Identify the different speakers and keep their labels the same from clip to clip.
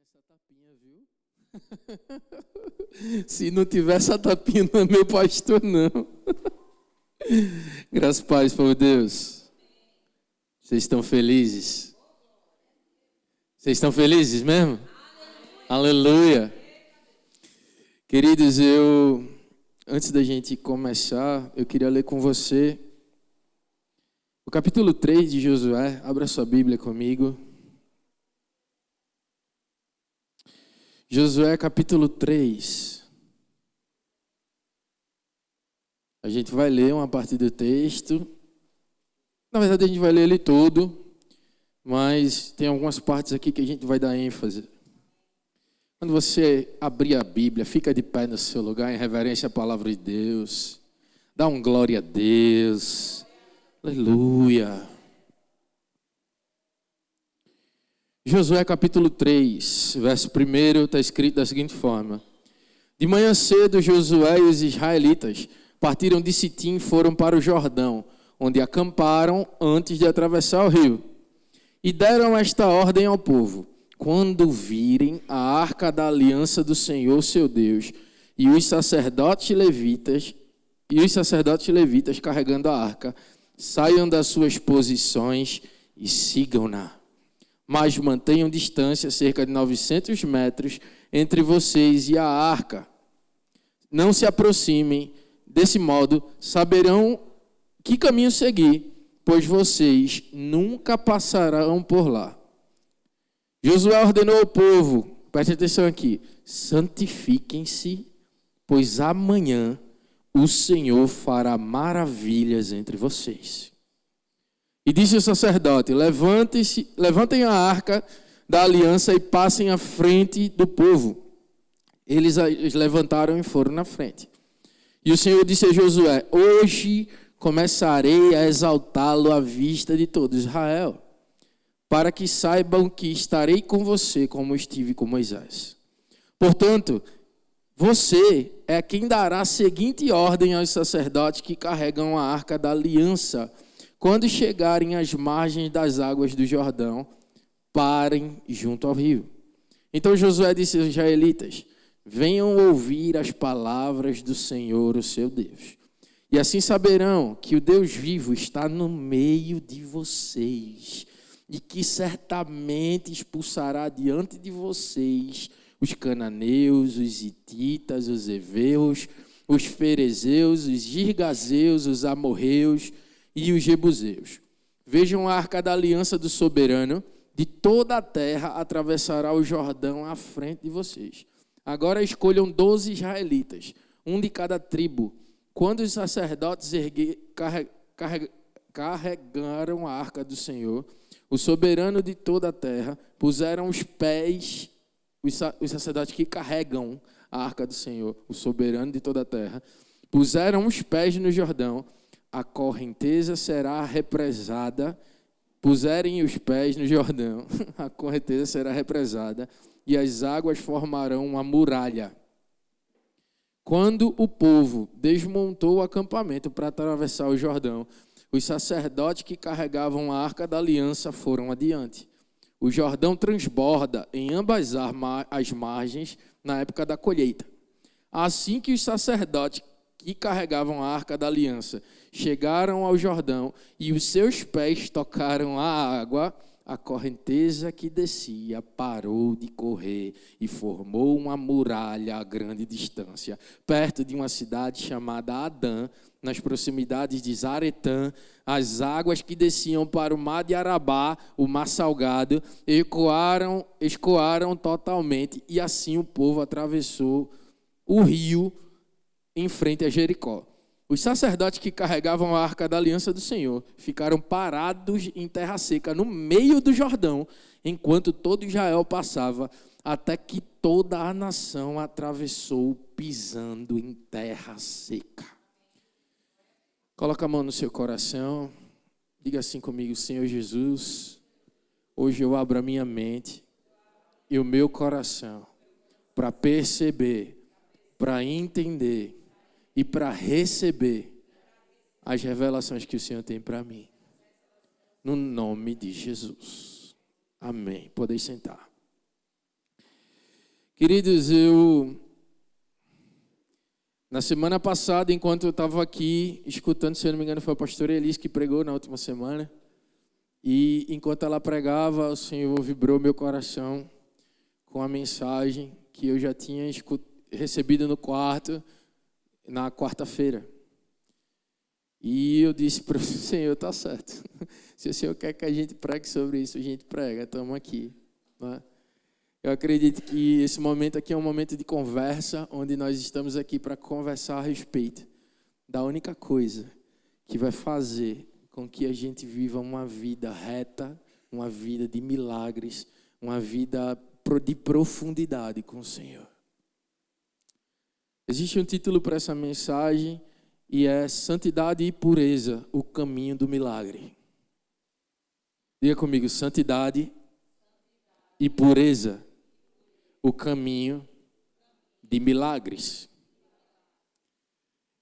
Speaker 1: essa tapinha, viu? Se não tiver essa tapinha, não é meu pastor, não. Graças a paz, povo de Deus. Vocês estão felizes? Vocês estão felizes mesmo? Aleluia. Queridos, antes da gente começar, eu queria ler com você o capítulo 3 de Josué. Abra sua Bíblia comigo. Josué capítulo 3. A gente vai ler uma parte do texto. Na verdade, a gente vai ler ele todo, mas tem algumas partes aqui que a gente vai dar ênfase. Quando você abrir a Bíblia, fica de pé no seu lugar em reverência à palavra de Deus. Dá um glória a Deus. Aleluia. Josué capítulo 3, verso 1, está escrito da seguinte forma: De manhã cedo, Josué e os israelitas partiram de Sitim e foram para o Jordão, onde acamparam antes de atravessar o rio. E deram esta ordem ao povo: quando virem a arca da aliança do Senhor, seu Deus, e os sacerdotes levitas carregando a arca, saiam das suas posições e sigam-na. Mas mantenham distância, cerca de 900 metros, entre vocês e a arca. Não se aproximem, desse modo saberão que caminho seguir, pois vocês nunca passarão por lá. Josué ordenou ao povo, preste atenção aqui: santifiquem-se, pois amanhã o Senhor fará maravilhas entre vocês. E disse o sacerdote: levantem a arca da aliança e passem à frente do povo. Eles levantaram e foram na frente. E o Senhor disse a Josué: hoje começarei a exaltá-lo à vista de todo Israel, para que saibam que estarei com você como estive com Moisés. Portanto, você é quem dará a seguinte ordem aos sacerdotes que carregam a arca da aliança. Quando chegarem às margens das águas do Jordão, parem junto ao rio. Então Josué disse aos israelitas: venham ouvir as palavras do Senhor, o seu Deus. E assim saberão que o Deus vivo está no meio de vocês, e que certamente expulsará diante de vocês os cananeus, os hititas, os heveus, os ferezeus, os girgazeus, os amorreus e os jebuseus. Vejam a arca da aliança do soberano, de toda a terra atravessará o Jordão à frente de vocês. Agora escolham 12 israelitas, um de cada tribo. Quando os sacerdotes carregaram a arca do Senhor, o soberano de toda a terra, puseram os pés, os sacerdotes que carregam a arca do Senhor, o soberano de toda a terra, puseram os pés no Jordão, a correnteza será represada. Puserem os pés no Jordão, a correnteza será represada e as águas formarão uma muralha. Quando o povo desmontou o acampamento para atravessar o Jordão, os sacerdotes que carregavam a arca da aliança foram adiante. O Jordão transborda em ambas as margens na época da colheita. Assim que os sacerdotes que carregavam a arca da aliança chegaram ao Jordão e os seus pés tocaram a água, a correnteza que descia parou de correr e formou uma muralha a grande distância, perto de uma cidade chamada Adã, nas proximidades de Zaretã. As águas que desciam para o mar de Arabá, o mar salgado, escoaram totalmente, e assim o povo atravessou o rio em frente a Jericó. Os sacerdotes que carregavam a arca da aliança do Senhor ficaram parados em terra seca, no meio do Jordão, enquanto todo Israel passava, até que toda a nação atravessou pisando em terra seca. Coloca a mão no seu coração, diga assim comigo: Senhor Jesus, hoje eu abro a minha mente e o meu coração para perceber, para entender e para receber as revelações que o Senhor tem para mim. No nome de Jesus. Amém. Podem sentar. Queridos, na semana passada, enquanto eu estava aqui escutando, se eu não me engano, foi a pastora Elis que pregou na última semana. E enquanto ela pregava, o Senhor vibrou meu coração com a mensagem que eu já tinha recebido no quarto, na quarta-feira. E eu disse para o Senhor, tá certo. Se o Senhor quer que a gente pregue sobre isso, a gente prega, estamos aqui. Não é? Eu acredito que esse momento aqui é um momento de conversa, onde nós estamos aqui para conversar a respeito da única coisa que vai fazer com que a gente viva uma vida reta, uma vida de milagres, uma vida de profundidade com o Senhor. Existe um título para essa mensagem e é Santidade e Pureza, o caminho do milagre. Diga comigo, santidade e pureza, o caminho de milagres.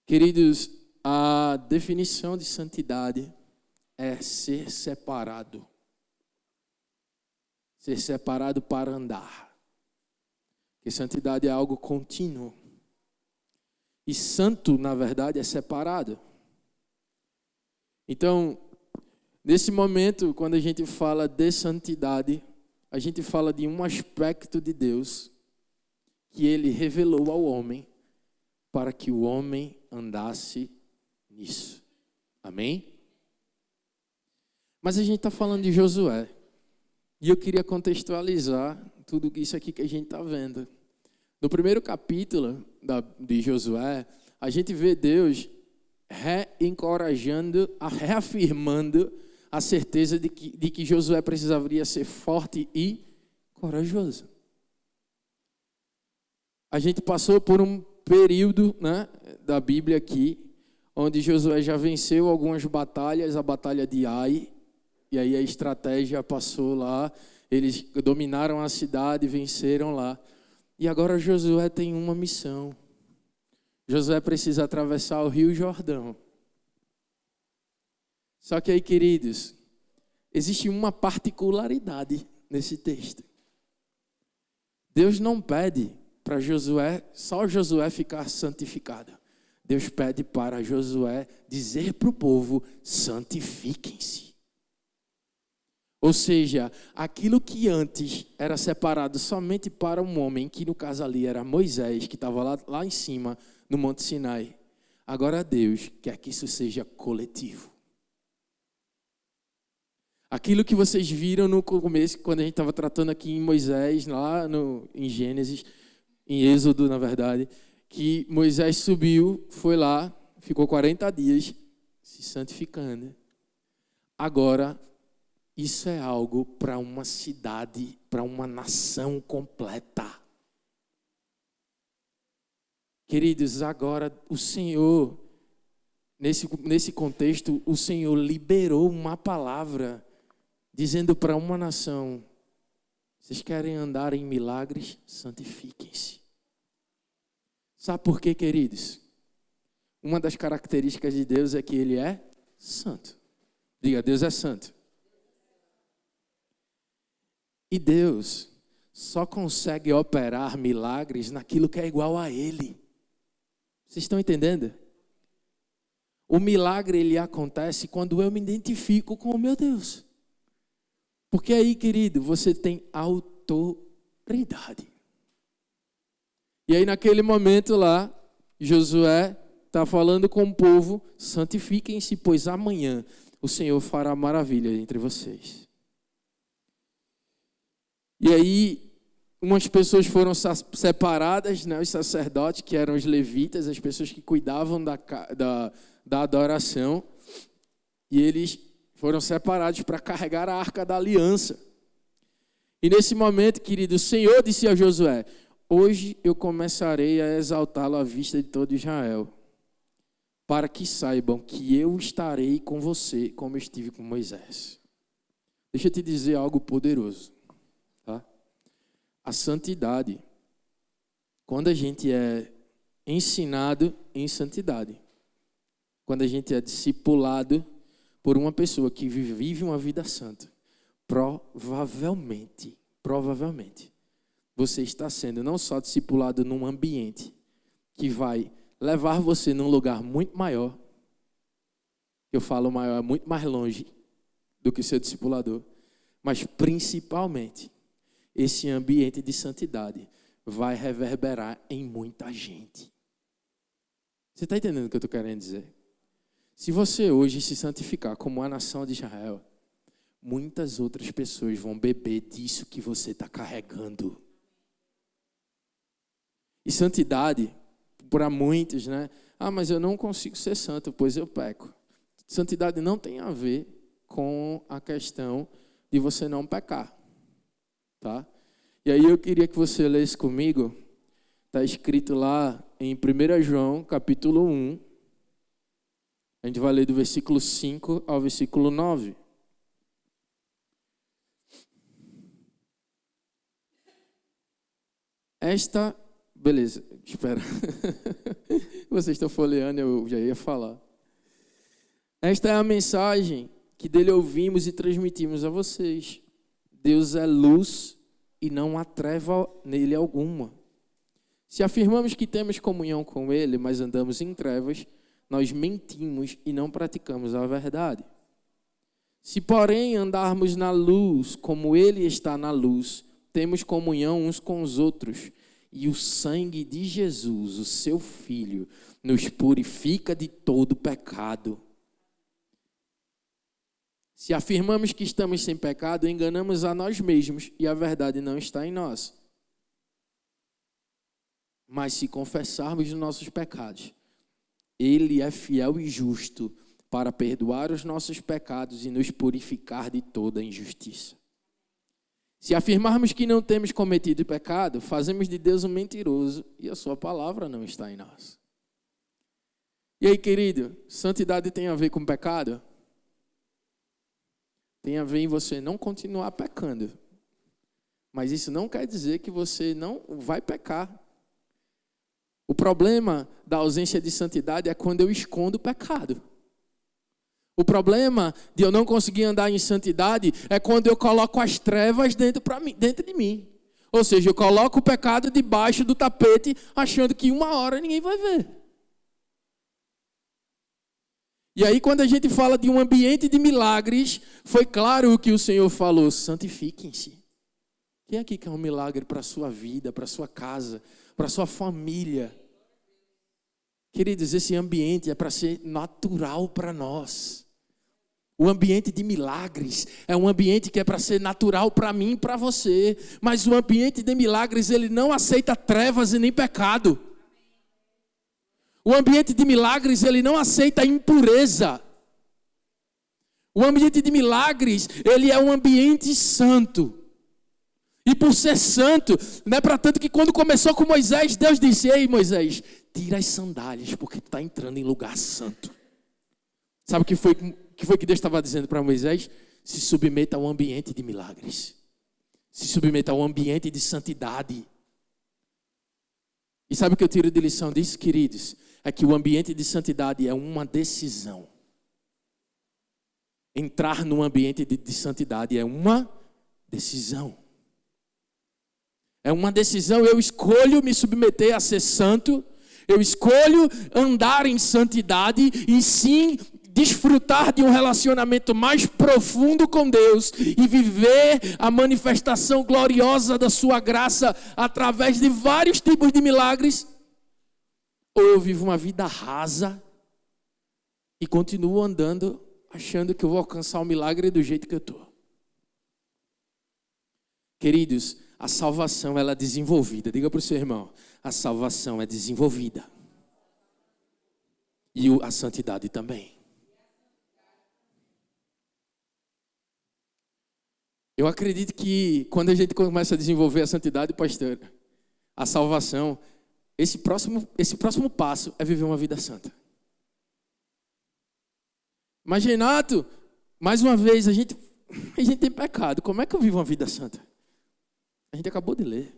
Speaker 1: Queridos, a definição de santidade é ser separado. Ser separado para andar. Porque santidade é algo contínuo. E santo, na verdade, é separado. Então, nesse momento, quando a gente fala de santidade, a gente fala de um aspecto de Deus que Ele revelou ao homem para que o homem andasse nisso. Amém? Mas a gente está falando de Josué. E eu queria contextualizar tudo isso aqui que a gente está vendo. No primeiro capítulo de Josué, a gente vê Deus reafirmando a certeza de que Josué precisaria ser forte e corajoso. A gente passou por um período, né, da Bíblia aqui, onde Josué já venceu algumas batalhas, a batalha de Ai, e aí a estratégia passou lá, eles dominaram a cidade, venceram lá. E agora Josué tem uma missão. Josué precisa atravessar o Rio Jordão. Só que aí, queridos, existe uma particularidade nesse texto. Deus não pede para Josué, só Josué ficar santificado. Deus pede para Josué dizer para o povo, santifiquem-se. Ou seja, aquilo que antes era separado somente para um homem, que no caso ali era Moisés, que estava lá em cima, no Monte Sinai. Agora Deus quer que isso seja coletivo. Aquilo que vocês viram no começo, quando a gente estava tratando aqui em Moisés, lá em Gênesis, em Êxodo, na verdade, que Moisés subiu, foi lá, ficou 40 dias se santificando. Agora, isso é algo para uma cidade, para uma nação completa. Queridos, agora o Senhor, nesse contexto, o Senhor liberou uma palavra dizendo para uma nação, vocês querem andar em milagres? Santifiquem-se. Sabe por quê, queridos? Uma das características de Deus é que Ele é santo. Diga, Deus é santo. E Deus só consegue operar milagres naquilo que é igual a Ele. Vocês estão entendendo? O milagre, ele acontece quando eu me identifico com o meu Deus. Porque aí, querido, você tem autoridade. E aí, naquele momento lá, Josué está falando com o povo, santifiquem-se, pois amanhã o Senhor fará maravilha entre vocês. E aí, umas pessoas foram separadas, né, os sacerdotes, que eram os levitas, as pessoas que cuidavam da adoração, e eles foram separados para carregar a arca da aliança. E nesse momento, querido, o Senhor disse a Josué, hoje eu começarei a exaltá-lo à vista de todo Israel, para que saibam que eu estarei com você como eu estive com Moisés. Deixa eu te dizer algo poderoso. Tá? A santidade, quando a gente é ensinado em santidade, quando a gente é discipulado por uma pessoa que vive uma vida santa, provavelmente, você está sendo não só discipulado num ambiente que vai levar você num lugar muito maior. Eu falo maior, é muito mais longe do que seu discipulador. Mas principalmente, esse ambiente de santidade vai reverberar em muita gente. Você está entendendo o que eu estou querendo dizer? Se você hoje se santificar como a nação de Israel, muitas outras pessoas vão beber disso que você está carregando. E santidade, para muitos, né? Ah, mas eu não consigo ser santo, pois eu peco. Santidade não tem a ver com a questão de você não pecar, tá? E aí eu queria que você lesse comigo, está escrito lá em 1 João, capítulo 1, a gente vai ler do versículo 5 ao versículo 9. Beleza, espera. Vocês estão folheando, eu já ia falar. Esta é a mensagem que dele ouvimos e transmitimos a vocês. Deus é luz e não há treva nele alguma. Se afirmamos que temos comunhão com ele, mas andamos em trevas, nós mentimos e não praticamos a verdade. Se, porém, andarmos na luz, como ele está na luz, temos comunhão uns com os outros, e o sangue de Jesus, o seu Filho, nos purifica de todo pecado. Se afirmamos que estamos sem pecado, enganamos a nós mesmos e a verdade não está em nós. Mas se confessarmos os nossos pecados, ele é fiel e justo para perdoar os nossos pecados e nos purificar de toda injustiça. Se afirmarmos que não temos cometido pecado, fazemos de Deus um mentiroso e a sua palavra não está em nós. E aí, querido, santidade tem a ver com pecado? Tem a ver em você não continuar pecando. Mas isso não quer dizer que você não vai pecar. O problema da ausência de santidade é quando eu escondo o pecado. O problema de eu não conseguir andar em santidade é quando eu coloco as trevas dentro de mim. Ou seja, eu coloco o pecado debaixo do tapete, achando que uma hora ninguém vai ver. E aí, quando a gente fala de um ambiente de milagres, foi claro o que o Senhor falou: santifiquem-se. Quem aqui quer um milagre para a sua vida, para a sua casa, para a sua família? Queridos, esse ambiente é para ser natural para nós. O ambiente de milagres é um ambiente que é para ser natural para mim e para você. Mas o ambiente de milagres, ele não aceita trevas e nem pecado. O ambiente de milagres, ele não aceita impureza. O ambiente de milagres, ele é um ambiente santo. E por ser santo, não é para tanto que quando começou com Moisés, Deus disse: ei, Moisés, tira as sandálias, porque tu está entrando em lugar santo. Sabe o que foi que Deus estava dizendo para Moisés? Se submeta ao ambiente de milagres. Se submeta ao ambiente de santidade. E sabe o que eu tiro de lição disso, queridos? É que o ambiente de santidade é uma decisão. Entrar num ambiente de santidade é uma decisão. É uma decisão, eu escolho me submeter a ser santo, eu escolho andar em santidade e sim desfrutar de um relacionamento mais profundo com Deus e viver a manifestação gloriosa da sua graça através de vários tipos de milagres. Ou eu vivo uma vida rasa e continuo andando achando que eu vou alcançar o milagre do jeito que eu estou. Queridos, a salvação ela é desenvolvida. Diga para o seu irmão, a salvação é desenvolvida. E a santidade também. Eu acredito que quando a gente começa a desenvolver a santidade, pastor, a salvação, esse próximo passo é viver uma vida santa. Mas, Renato, mais uma vez, a gente tem pecado. Como é que eu vivo uma vida santa? A gente acabou de ler.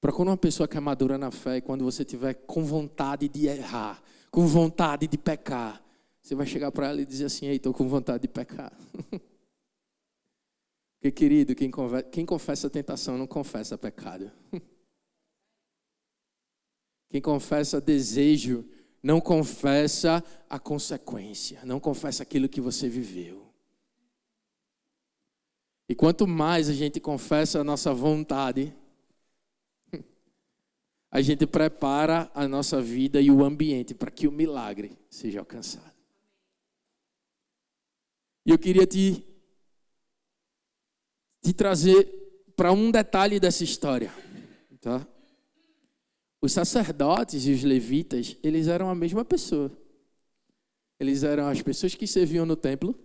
Speaker 1: Para quando uma pessoa que é madura na fé, e quando você tiver com vontade de errar, com vontade de pecar, você vai chegar para ela e dizer assim: ei, estou com vontade de pecar. Porque, querido, quem confessa a tentação não confessa pecado. Quem confessa desejo não confessa a consequência, não confessa aquilo que você viveu. E quanto mais a gente confessa a nossa vontade, a gente prepara a nossa vida e o ambiente para que o milagre seja alcançado. E eu queria te trazer para um detalhe dessa história, tá? Os sacerdotes e os levitas, eles eram a mesma pessoa. Eles eram as pessoas que serviam no templo,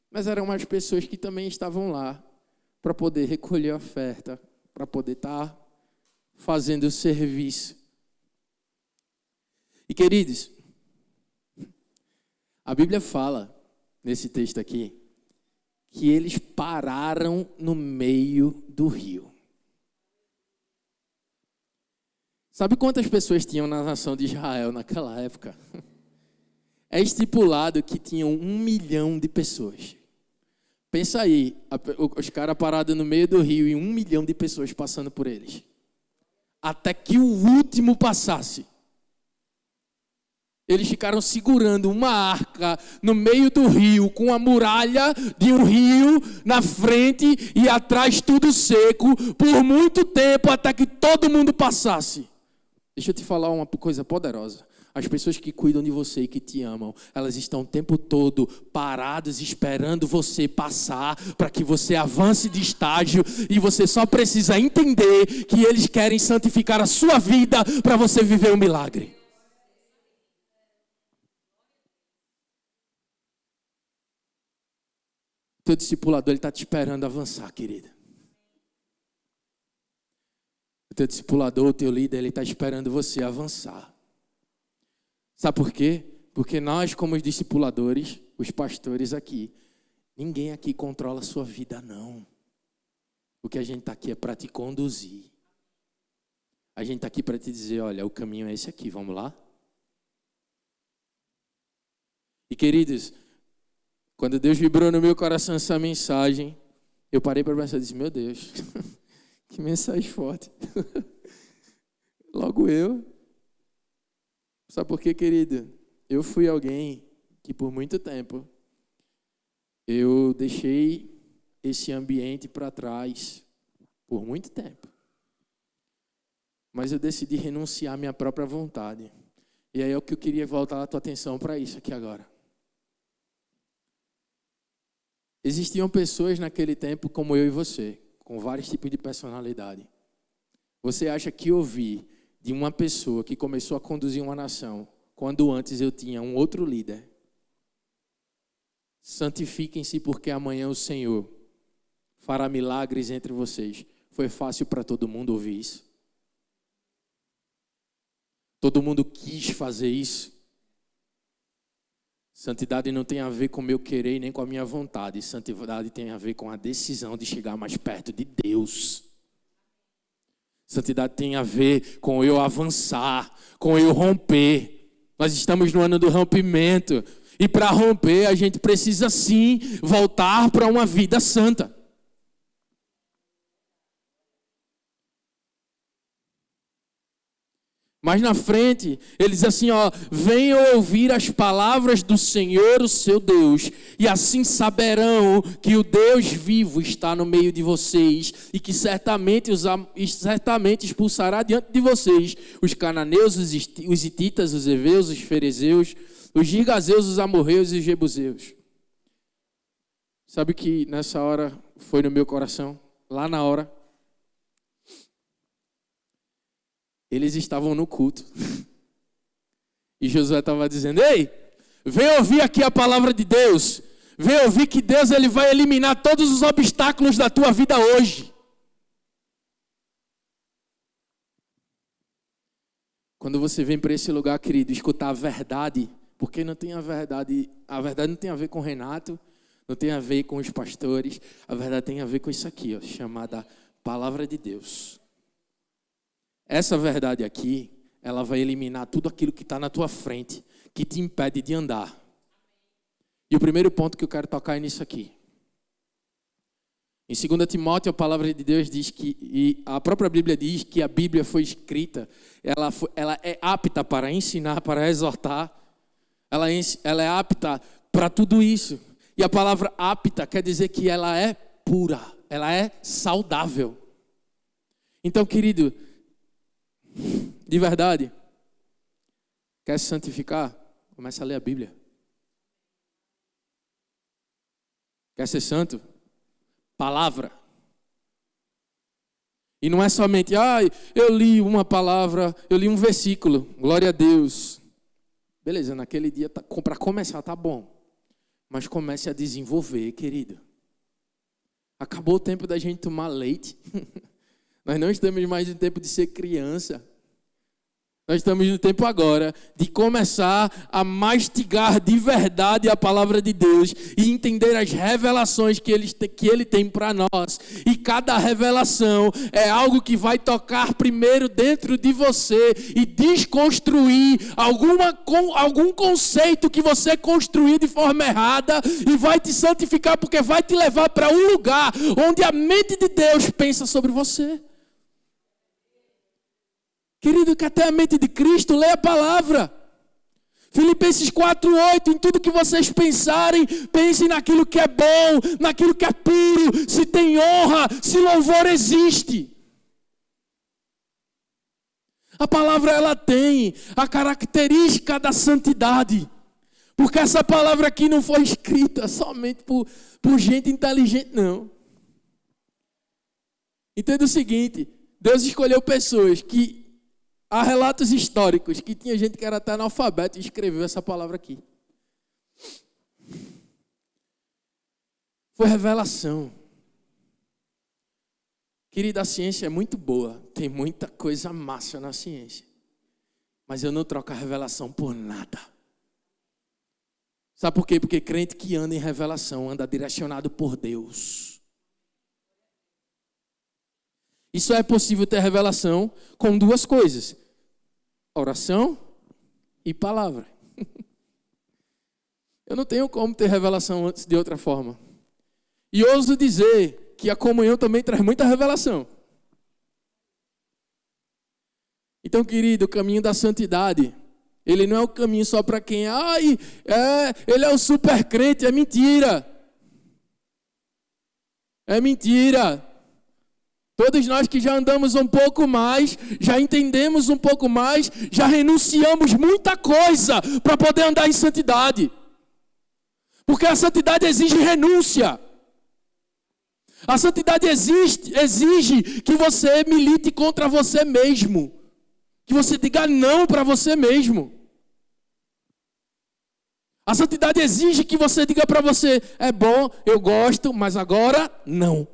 Speaker 1: mas eram as pessoas que também estavam lá para poder recolher a oferta, para poder estar fazendo o serviço. E, queridos, a Bíblia fala, nesse texto aqui, que eles pararam no meio do rio. Sabe quantas pessoas tinham na nação de Israel naquela época? É estipulado que tinham 1 milhão de pessoas. Pensa aí, os caras parados no meio do rio e 1 milhão de pessoas passando por eles. Até que o último passasse. Eles ficaram segurando uma arca no meio do rio, com a muralha de um rio na frente e atrás tudo seco, por muito tempo, até que todo mundo passasse. Deixa eu te falar uma coisa poderosa. As pessoas que cuidam de você e que te amam, elas estão o tempo todo paradas esperando você passar para que você avance de estágio, e você só precisa entender que eles querem santificar a sua vida para você viver um milagre. Teu discipulador, ele está te esperando avançar, querida. O teu discipulador, o teu líder, ele está esperando você avançar. Sabe por quê? Porque nós, como os discipuladores, os pastores aqui, ninguém aqui controla a sua vida, não. O que a gente está aqui é para te conduzir. A gente está aqui para te dizer, olha, o caminho é esse aqui, vamos lá? E, queridos, quando Deus vibrou no meu coração essa mensagem, eu parei para pensar e disse, meu Deus, que mensagem forte. Logo eu. Sabe por quê, querido? Eu fui alguém que por muito tempo eu deixei esse ambiente para trás. Por muito tempo. Mas eu decidi renunciar à minha própria vontade. E aí é o que eu queria voltar a tua atenção para isso aqui agora. Existiam pessoas naquele tempo como eu e você, com vários tipos de personalidade. Você acha que ouvir de uma pessoa que começou a conduzir uma nação, quando antes eu tinha um outro líder, santifiquem-se porque amanhã o Senhor fará milagres entre vocês. Foi fácil para todo mundo ouvir isso? Todo mundo quis fazer isso? Santidade não tem a ver com o meu querer nem com a minha vontade. Santidade tem a ver com a decisão de chegar mais perto de Deus. Santidade tem a ver com eu avançar, com eu romper. Nós estamos no ano do rompimento. E para romper, a gente precisa sim voltar para uma vida santa. Mas na frente, ele diz assim, venham ouvir as palavras do Senhor, o seu Deus, e assim saberão que o Deus vivo está no meio de vocês, e que certamente expulsará diante de vocês os cananeus, os hititas, os heveus, os ferezeus, os girgazeus, os amorreus e os jebuseus. Sabe o que nessa hora foi no meu coração? Lá na hora. Eles estavam no culto. E Josué estava dizendo, ei, vem ouvir aqui a palavra de Deus. Vem ouvir que Deus ele vai eliminar todos os obstáculos da tua vida hoje. Quando você vem para esse lugar, querido, escutar a verdade, porque não tem a verdade não tem a ver com o Renato, não tem a ver com os pastores, a verdade tem a ver com isso aqui, chamada palavra de Deus. Essa verdade aqui, ela vai eliminar tudo aquilo que está na tua frente, que te impede de andar. E o primeiro ponto que eu quero tocar é nisso aqui. Em 2 Timóteo, a palavra de Deus diz que, e a própria Bíblia diz que a Bíblia foi escrita, ela é apta para ensinar, para exortar, ela é apta para tudo isso. E a palavra apta quer dizer que ela é pura, ela é saudável. Então, querido, de verdade, quer se santificar? Comece a ler a Bíblia. Quer ser santo? Palavra. E não é somente, eu li uma palavra, eu li um versículo, glória a Deus. Beleza, naquele dia, para começar, tá bom. Mas comece a desenvolver, querido. Acabou o tempo da gente tomar leite. Nós não estamos mais no tempo de ser criança. Nós estamos no tempo agora de começar a mastigar de verdade a palavra de Deus e entender as revelações que Ele tem para nós. E cada revelação é algo que vai tocar primeiro dentro de você e desconstruir algum conceito que você construiu de forma errada e vai te santificar porque vai te levar para um lugar onde a mente de Deus pensa sobre você. Querido, que até a mente de Cristo, lê a palavra. Filipenses 4:8, em tudo que vocês pensarem, pensem naquilo que é bom, naquilo que é puro, se tem honra, se louvor existe. A palavra, ela tem a característica da santidade. Porque essa palavra aqui não foi escrita somente por gente inteligente, não. Entenda o seguinte, Deus escolheu pessoas que há relatos históricos que tinha gente que era até analfabeto e escreveu essa palavra aqui. Foi revelação. Querida, a ciência é muito boa. Tem muita coisa massa na ciência. Mas eu não troco a revelação por nada. Sabe por quê? Porque crente que anda em revelação anda direcionado por Deus. E só é possível ter revelação com duas coisas: oração e palavra. Eu não tenho como ter revelação antes de outra forma. E ouso dizer que a comunhão também traz muita revelação. Então, querido, o caminho da santidade, ele não é o caminho só para quem, ele é o super crente, é mentira. É mentira. Todos nós que já andamos um pouco mais, já entendemos um pouco mais, já renunciamos muita coisa para poder andar em santidade. Porque a santidade exige renúncia. A santidade exige que você milite contra você mesmo. Que você diga não para você mesmo. A santidade exige que você diga para você, é bom, eu gosto, mas agora não.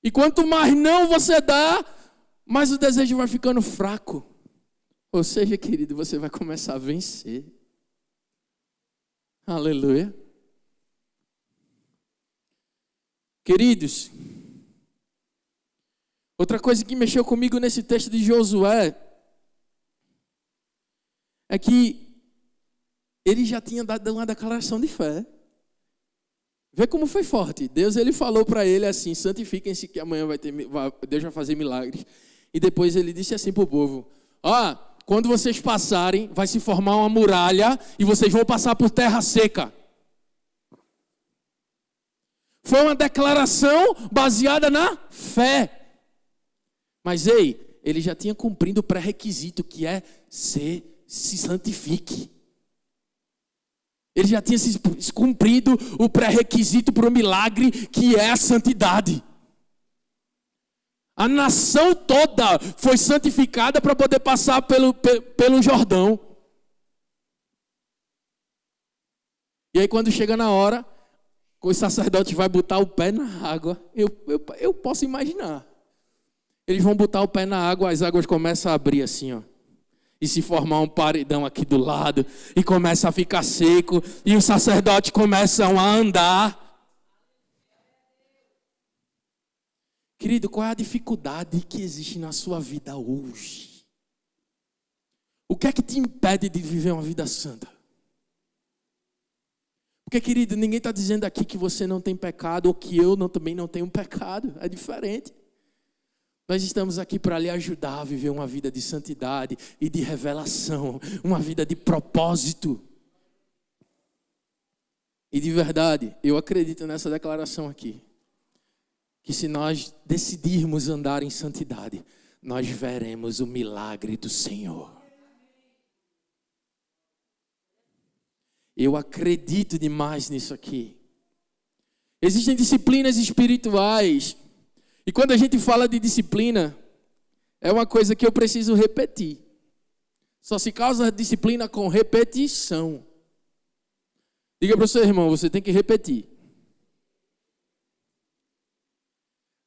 Speaker 1: E quanto mais não você dá, mais o desejo vai ficando fraco. Ou seja, querido, você vai começar a vencer. Aleluia. Queridos, outra coisa que mexeu comigo nesse texto de Josué é que ele já tinha dado uma declaração de fé. Vê como foi forte. Deus, ele falou para ele assim, santifiquem-se que amanhã Deus vai fazer milagres. E depois ele disse assim para o povo, quando vocês passarem, vai se formar uma muralha e vocês vão passar por terra seca. Foi uma declaração baseada na fé. Mas ele já tinha cumprido o pré-requisito que é se santifique. Ele já tinha cumprido o pré-requisito para o milagre, que é a santidade. A nação toda foi santificada para poder passar pelo Jordão. E aí quando chega na hora, o sacerdote vai botar o pé na água. Eu posso imaginar. Eles vão botar o pé na água, as águas começam a abrir assim, ó. E se formar um paredão aqui do lado, e começa a ficar seco, e os sacerdotes começam a andar. Querido, qual é a dificuldade que existe na sua vida hoje? O que é que te impede de viver uma vida santa? Porque, querido, ninguém está dizendo aqui que você não tem pecado ou que eu também não tenho pecado. É diferente. Nós estamos aqui para lhe ajudar a viver uma vida de santidade e de revelação, uma vida de propósito. E de verdade, eu acredito nessa declaração aqui, que se nós decidirmos andar em santidade, nós veremos o milagre do Senhor. Eu acredito demais nisso aqui. Existem disciplinas espirituais. E quando a gente fala de disciplina, é uma coisa que eu preciso repetir. Só se causa disciplina com repetição. Diga para o seu irmão, você tem que repetir.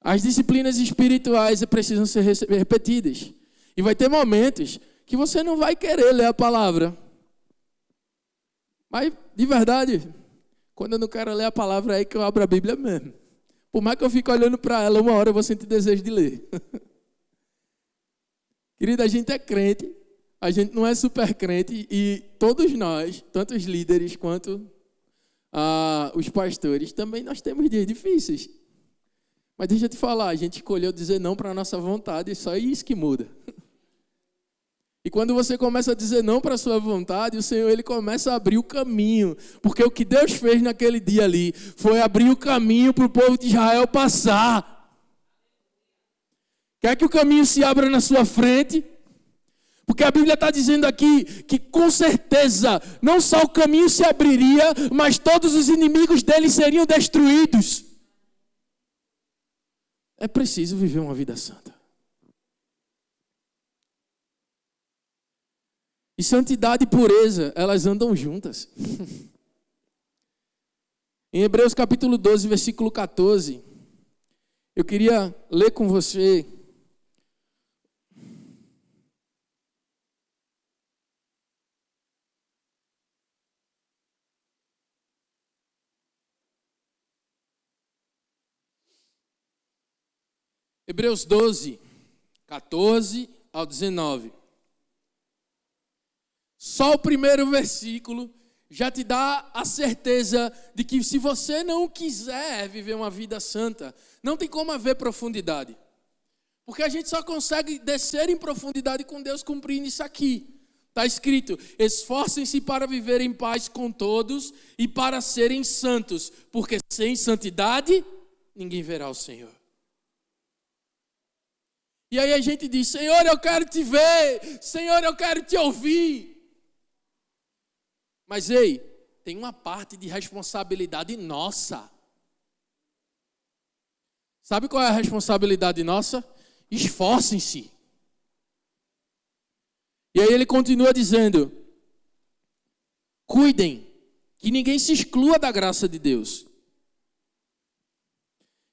Speaker 1: As disciplinas espirituais precisam ser repetidas. E vai ter momentos que você não vai querer ler a palavra. Mas, de verdade, quando eu não quero ler a palavra, é aí que eu abro a Bíblia mesmo. Por mais que eu fique olhando para ela, uma hora eu vou sentir desejo de ler. Querida, a gente é crente, a gente não é super crente, e todos nós, tanto os líderes quanto os pastores, também nós temos dias difíceis. Mas deixa eu te falar, a gente escolheu dizer não para a nossa vontade, e só isso que muda. E quando você começa a dizer não para a sua vontade, o Senhor ele começa a abrir o caminho. Porque o que Deus fez naquele dia ali foi abrir o caminho para o povo de Israel passar. Quer que o caminho se abra na sua frente? Porque a Bíblia está dizendo aqui que com certeza não só o caminho se abriria, mas todos os inimigos dele seriam destruídos. É preciso viver uma vida santa. E santidade e pureza, elas andam juntas. Em Hebreus capítulo 12, versículo 14, eu queria ler com você Hebreus 12, 14 ao 19. Só o primeiro versículo já te dá a certeza de que se você não quiser viver uma vida santa, não tem como haver profundidade. Porque a gente só consegue descer em profundidade com Deus cumprindo isso aqui. Está escrito, esforcem-se para viver em paz com todos e para serem santos, porque sem santidade ninguém verá o Senhor. E aí a gente diz, Senhor, eu quero te ver, Senhor, eu quero te ouvir. Mas ei, tem uma parte de responsabilidade nossa. Sabe qual é a responsabilidade nossa? Esforcem-se. E aí ele continua dizendo, cuidem, que ninguém se exclua da graça de Deus.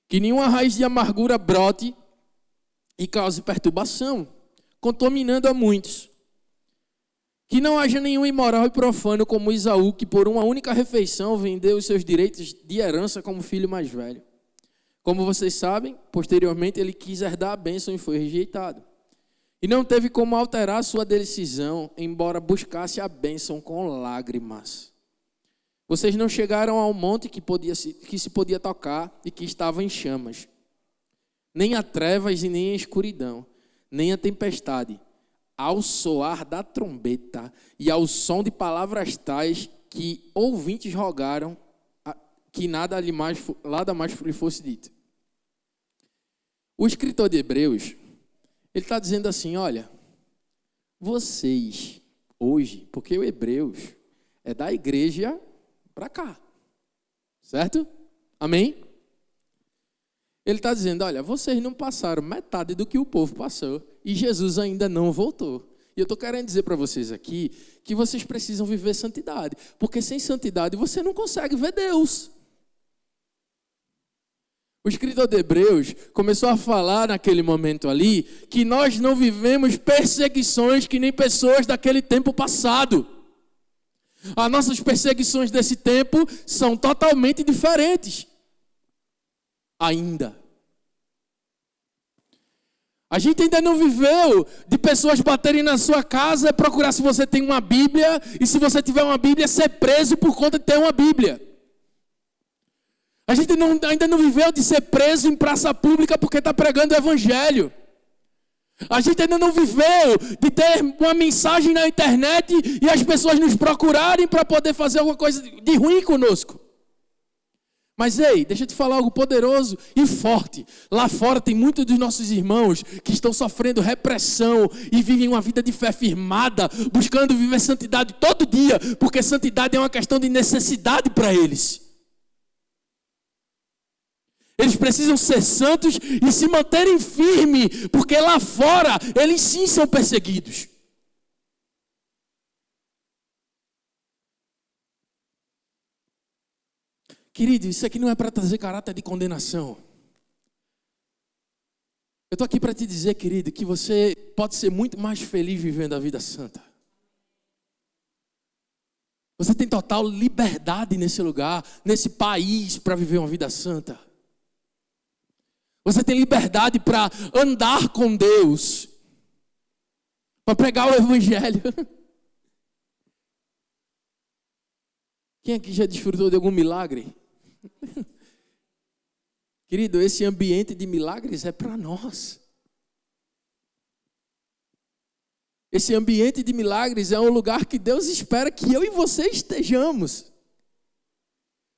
Speaker 1: Que nenhuma raiz de amargura brote e cause perturbação, contaminando a muitos. Que não haja nenhum imoral e profano como Isaú, que por uma única refeição vendeu os seus direitos de herança como filho mais velho. Como vocês sabem, posteriormente ele quis herdar a bênção e foi rejeitado. E não teve como alterar sua decisão, embora buscasse a bênção com lágrimas. Vocês não chegaram ao monte que se podia tocar e que estava em chamas. Nem a trevas e nem a escuridão, nem a tempestade, ao soar da trombeta e ao som de palavras tais que ouvintes rogaram que nada mais lhe fosse dito. O escritor de Hebreus, ele está dizendo assim, olha, vocês hoje, porque o Hebreus é da igreja para cá, certo? Amém? Ele está dizendo, olha, vocês não passaram metade do que o povo passou e Jesus ainda não voltou. E eu estou querendo dizer para vocês aqui que vocês precisam viver santidade, porque sem santidade você não consegue ver Deus. O escritor de Hebreus começou a falar naquele momento ali que nós não vivemos perseguições que nem pessoas daquele tempo passado. As nossas perseguições desse tempo são totalmente diferentes. Ainda. A gente ainda não viveu de pessoas baterem na sua casa, procurar se você tem uma Bíblia, e se você tiver uma Bíblia, ser preso por conta de ter uma Bíblia. A gente ainda não viveu de ser preso em praça pública porque está pregando o evangelho. A gente ainda não viveu de ter uma mensagem na internet e as pessoas nos procurarem para poder fazer alguma coisa de ruim conosco. Mas ei, deixa eu te falar algo poderoso e forte. Lá fora tem muitos dos nossos irmãos que estão sofrendo repressão e vivem uma vida de fé firmada, buscando viver santidade todo dia, porque santidade é uma questão de necessidade para eles. Eles precisam ser santos e se manterem firmes, porque lá fora eles sim são perseguidos. Querido, isso aqui não é para trazer caráter de condenação. Eu estou aqui para te dizer, querido, que você pode ser muito mais feliz vivendo a vida santa. Você tem total liberdade nesse lugar, nesse país, para viver uma vida santa. Você tem liberdade para andar com Deus, para pregar o evangelho. Quem aqui já desfrutou de algum milagre? Querido, esse ambiente de milagres é para nós. Esse ambiente de milagres é um lugar que Deus espera que eu e você estejamos.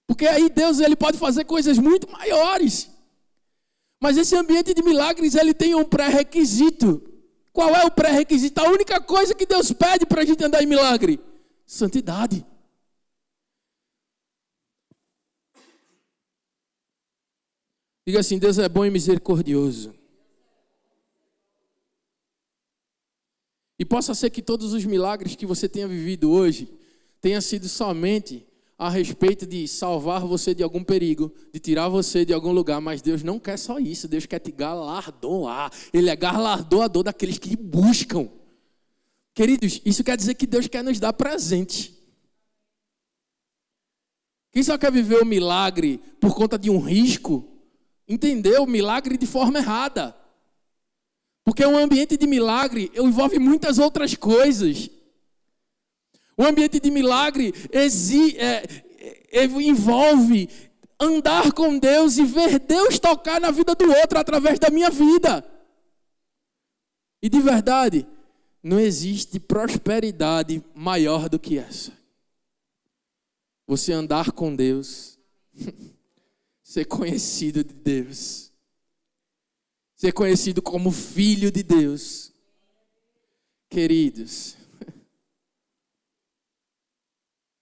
Speaker 1: Porque aí Deus ele pode fazer coisas muito maiores. Mas esse ambiente de milagres ele tem um pré-requisito. Qual é o pré-requisito? A única coisa que Deus pede para a gente andar em milagre: santidade. Diga assim: Deus é bom e misericordioso. E possa ser que todos os milagres que você tenha vivido hoje tenha sido somente a respeito de salvar você de algum perigo, de tirar você de algum lugar, mas Deus não quer só isso, Deus quer te galardoar. Ele é galardoador daqueles que buscam. Queridos, isso quer dizer que Deus quer nos dar presente. Quem só quer viver o milagre por conta de um risco, entendeu o milagre de forma errada. Porque um ambiente de milagre envolve muitas outras coisas. O ambiente de milagre envolve andar com Deus e ver Deus tocar na vida do outro através da minha vida. E de verdade, não existe prosperidade maior do que essa. Você andar com Deus, ser conhecido de Deus, ser conhecido como filho de Deus. Queridos,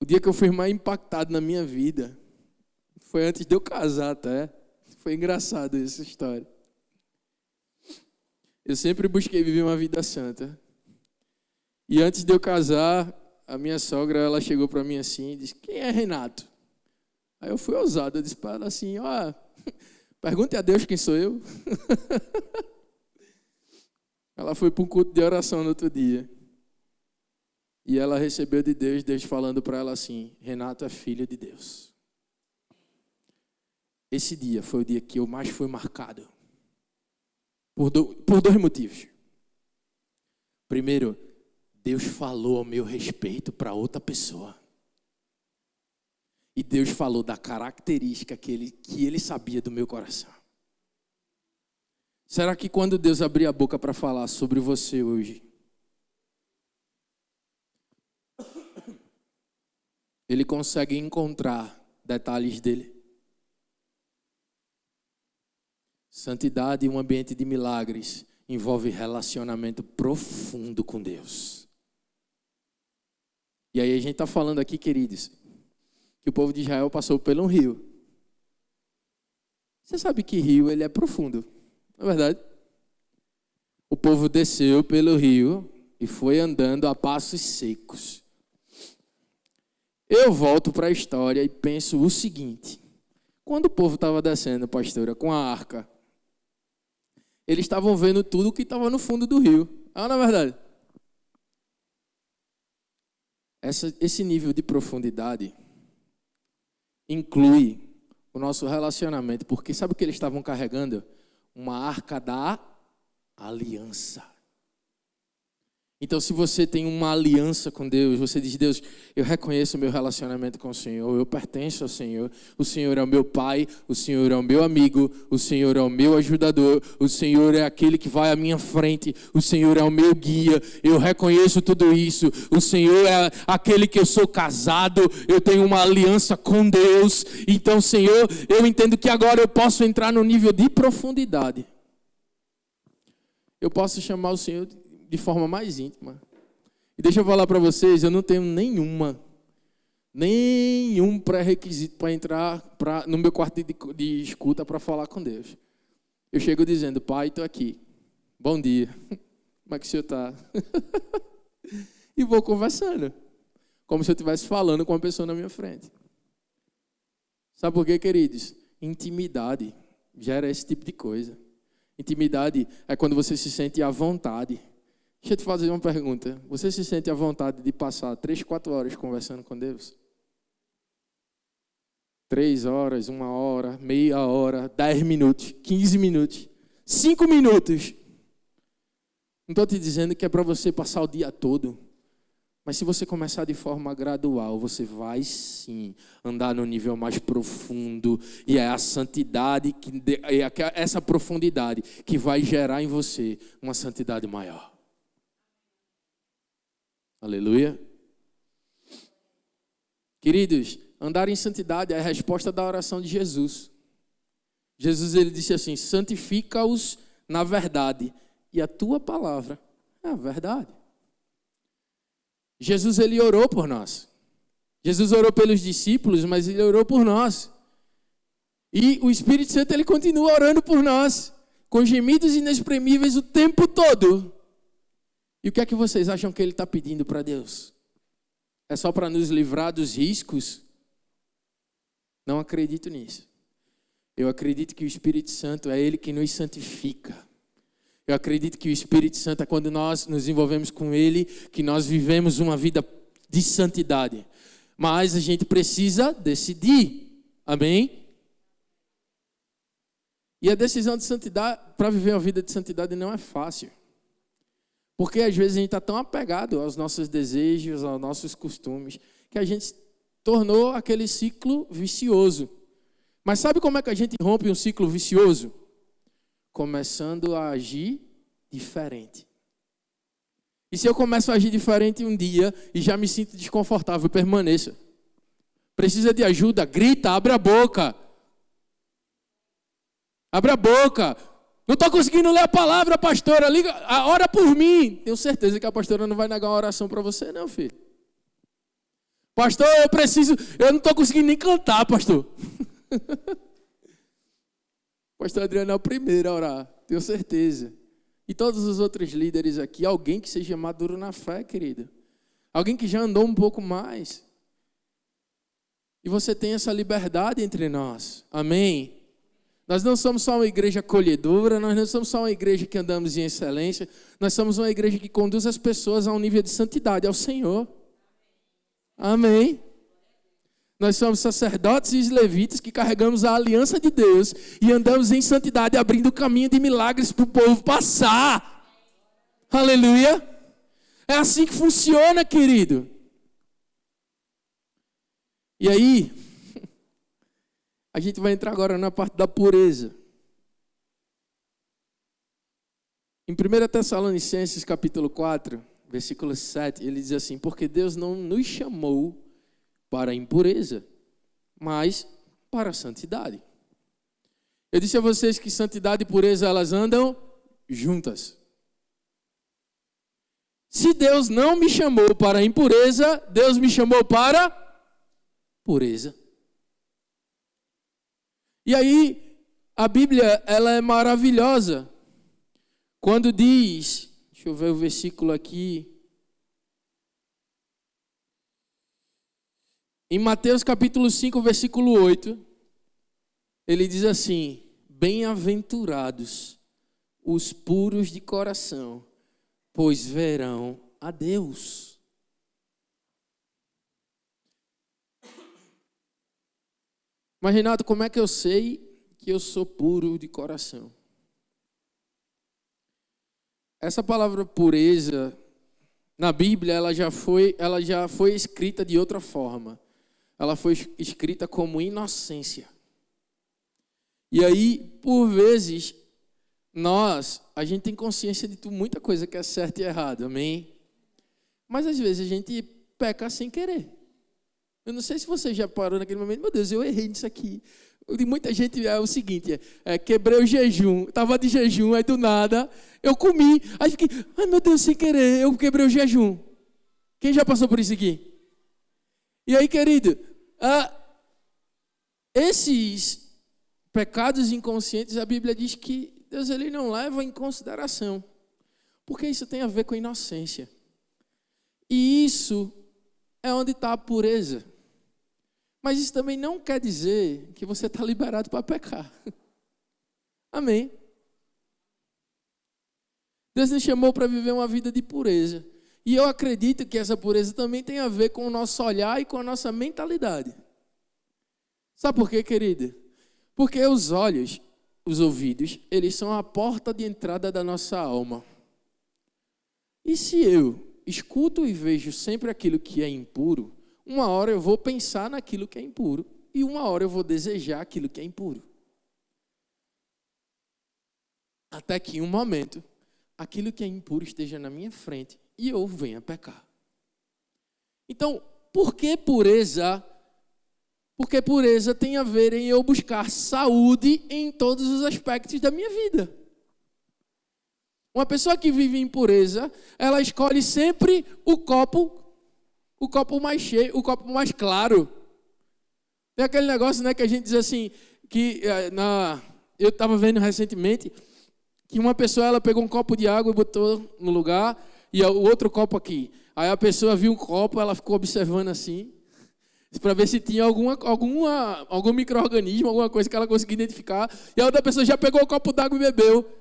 Speaker 1: o dia que eu fui mais impactado na minha vida foi antes de eu casar até. Foi engraçado essa história. Eu sempre busquei viver uma vida santa. E antes de eu casar, a minha sogra, ela chegou para mim assim e disse: quem é Renato? Aí eu fui ousado, eu disse para ela assim: pergunte a Deus quem sou eu. Ela foi para um culto de oração no outro dia. E ela recebeu de Deus, Deus falando para ela assim: Renato é filho de Deus. Esse dia foi o dia que eu mais fui marcado. Por dois motivos. Primeiro, Deus falou ao meu respeito para outra pessoa. E Deus falou da característica que ele sabia do meu coração. Será que quando Deus abrir a boca para falar sobre você hoje, Ele consegue encontrar detalhes dele? Santidade e um ambiente de milagres envolve relacionamento profundo com Deus. E aí a gente está falando aqui, queridos, que o povo de Israel passou por um rio. Você sabe que rio ele é profundo, não é verdade? O povo desceu pelo rio e foi andando a passos secos. Eu volto para a história e penso o seguinte: quando o povo estava descendo, pastora, com a arca, eles estavam vendo tudo o que estava no fundo do rio. Não é verdade? Esse nível de profundidade inclui o nosso relacionamento, porque sabe o que eles estavam carregando? Uma arca da aliança. Então, se você tem uma aliança com Deus, você diz: Deus, eu reconheço o meu relacionamento com o Senhor, eu pertenço ao Senhor, o Senhor é o meu Pai, o Senhor é o meu amigo, o Senhor é o meu ajudador, o Senhor é aquele que vai à minha frente, o Senhor é o meu guia, eu reconheço tudo isso, o Senhor é aquele que eu sou casado, eu tenho uma aliança com Deus. Então, Senhor, eu entendo que agora eu posso entrar no nível de profundidade. Eu posso chamar o Senhor de forma mais íntima. E deixa eu falar para vocês, eu não tenho nenhum pré-requisito para entrar no meu quarto de escuta para falar com Deus. Eu chego dizendo: Pai, estou aqui. Bom dia. Como é que o senhor está? E vou conversando. Como se eu estivesse falando com uma pessoa na minha frente. Sabe por quê, queridos? Intimidade gera esse tipo de coisa. Intimidade é quando você se sente à vontade. Deixa eu te fazer uma pergunta. Você se sente à vontade de passar 3, 4 horas conversando com Deus? 3 horas, 1 hora, meia hora, 10 minutos, 15 minutos, 5 minutos. Não estou te dizendo que é para você passar o dia todo. Mas se você começar de forma gradual, você vai sim andar no nível mais profundo. E é a santidade, essa profundidade que vai gerar em você uma santidade maior. Aleluia. Queridos, andar em santidade é a resposta da oração de Jesus. Jesus, ele disse assim: santifica-os na verdade, e a tua palavra é a verdade. Jesus, ele orou por nós. Jesus orou pelos discípulos, mas ele orou por nós. E o Espírito Santo, ele continua orando por nós, com gemidos inexprimíveis o tempo todo. E o que é que vocês acham que ele está pedindo para Deus? É só para nos livrar dos riscos? Não acredito nisso. Eu acredito que o Espírito Santo é ele que nos santifica. Eu acredito que o Espírito Santo é quando nós nos envolvemos com ele, que nós vivemos uma vida de santidade. Mas a gente precisa decidir. Amém? E a decisão de santidade, para viver uma vida de santidade, não é fácil. Porque às vezes a gente está tão apegado aos nossos desejos, aos nossos costumes, que a gente tornou aquele ciclo vicioso. Mas sabe como é que a gente rompe um ciclo vicioso? Começando a agir diferente. E se eu começo a agir diferente um dia e já me sinto desconfortável, permaneça. Precisa de ajuda? Grita, abre a boca. Abre a boca. Não estou conseguindo ler a palavra, pastora. Liga, ora por mim. Tenho certeza que a pastora não vai negar uma oração para você, não, filho. Pastor, eu não estou conseguindo nem cantar, pastor. Pastor Adriano é o primeiro a orar, tenho certeza. E todos os outros líderes aqui, alguém que seja maduro na fé, querido. Alguém que já andou um pouco mais. E você tem essa liberdade entre nós. Amém? Nós não somos só uma igreja acolhedora, nós não somos só uma igreja que andamos em excelência, nós somos uma igreja que conduz as pessoas a um nível de santidade, ao Senhor. Amém? Nós somos sacerdotes e levitas que carregamos a aliança de Deus e andamos em santidade, abrindo o caminho de milagres para o povo passar. Aleluia! É assim que funciona, querido. E aí, a gente vai entrar agora na parte da pureza. Em 1 Tessalonicenses capítulo 4, versículo 7, ele diz assim: porque Deus não nos chamou para a impureza, mas para a santidade. Eu disse a vocês que santidade e pureza, elas andam juntas. Se Deus não me chamou para a impureza, Deus me chamou para pureza. E aí, a Bíblia, ela é maravilhosa. Quando diz, deixa eu ver o versículo aqui. Em Mateus capítulo 5, versículo 8, ele diz assim: bem-aventurados os puros de coração, pois verão a Deus. Mas, Renato, como é que eu sei que eu sou puro de coração? Essa palavra pureza, na Bíblia, ela já foi escrita de outra forma. Ela foi escrita como inocência. E aí, por vezes, a gente tem consciência de muita coisa que é certo e errado, amém? Mas às vezes a gente peca sem querer. Eu não sei se você já parou naquele momento, meu Deus, eu errei nisso aqui. De muita gente é o seguinte, quebrei o jejum, estava de jejum, aí do nada eu comi, aí fiquei, ai meu Deus, sem querer, eu quebrei o jejum. Quem já passou por isso aqui? E aí, querido, esses pecados inconscientes, a Bíblia diz que Deus ele não leva em consideração, porque isso tem a ver com inocência. E isso é onde está a pureza. Mas isso também não quer dizer que você está liberado para pecar. Amém? Deus nos chamou para viver uma vida de pureza. E eu acredito que essa pureza também tem a ver com o nosso olhar e com a nossa mentalidade. Sabe por quê, querida? Porque os olhos, os ouvidos, eles são a porta de entrada da nossa alma. E se eu escuto e vejo sempre aquilo que é impuro, uma hora eu vou pensar naquilo que é impuro e uma hora eu vou desejar aquilo que é impuro. Até que em um momento, aquilo que é impuro esteja na minha frente e eu venha pecar. Então, por que pureza? Porque pureza tem a ver em eu buscar saúde em todos os aspectos da minha vida. Uma pessoa que vive em pureza, ela escolhe sempre o copo mais cheio, o copo mais claro. Tem aquele negócio, né, que a gente diz assim, que eu estava vendo recentemente, que uma pessoa ela pegou um copo de água e botou no lugar, e o outro copo aqui. Aí a pessoa viu um copo, ela ficou observando assim, para ver se tinha algum micro-organismo, alguma coisa que ela conseguia identificar. E a outra pessoa já pegou o copo d'água e bebeu.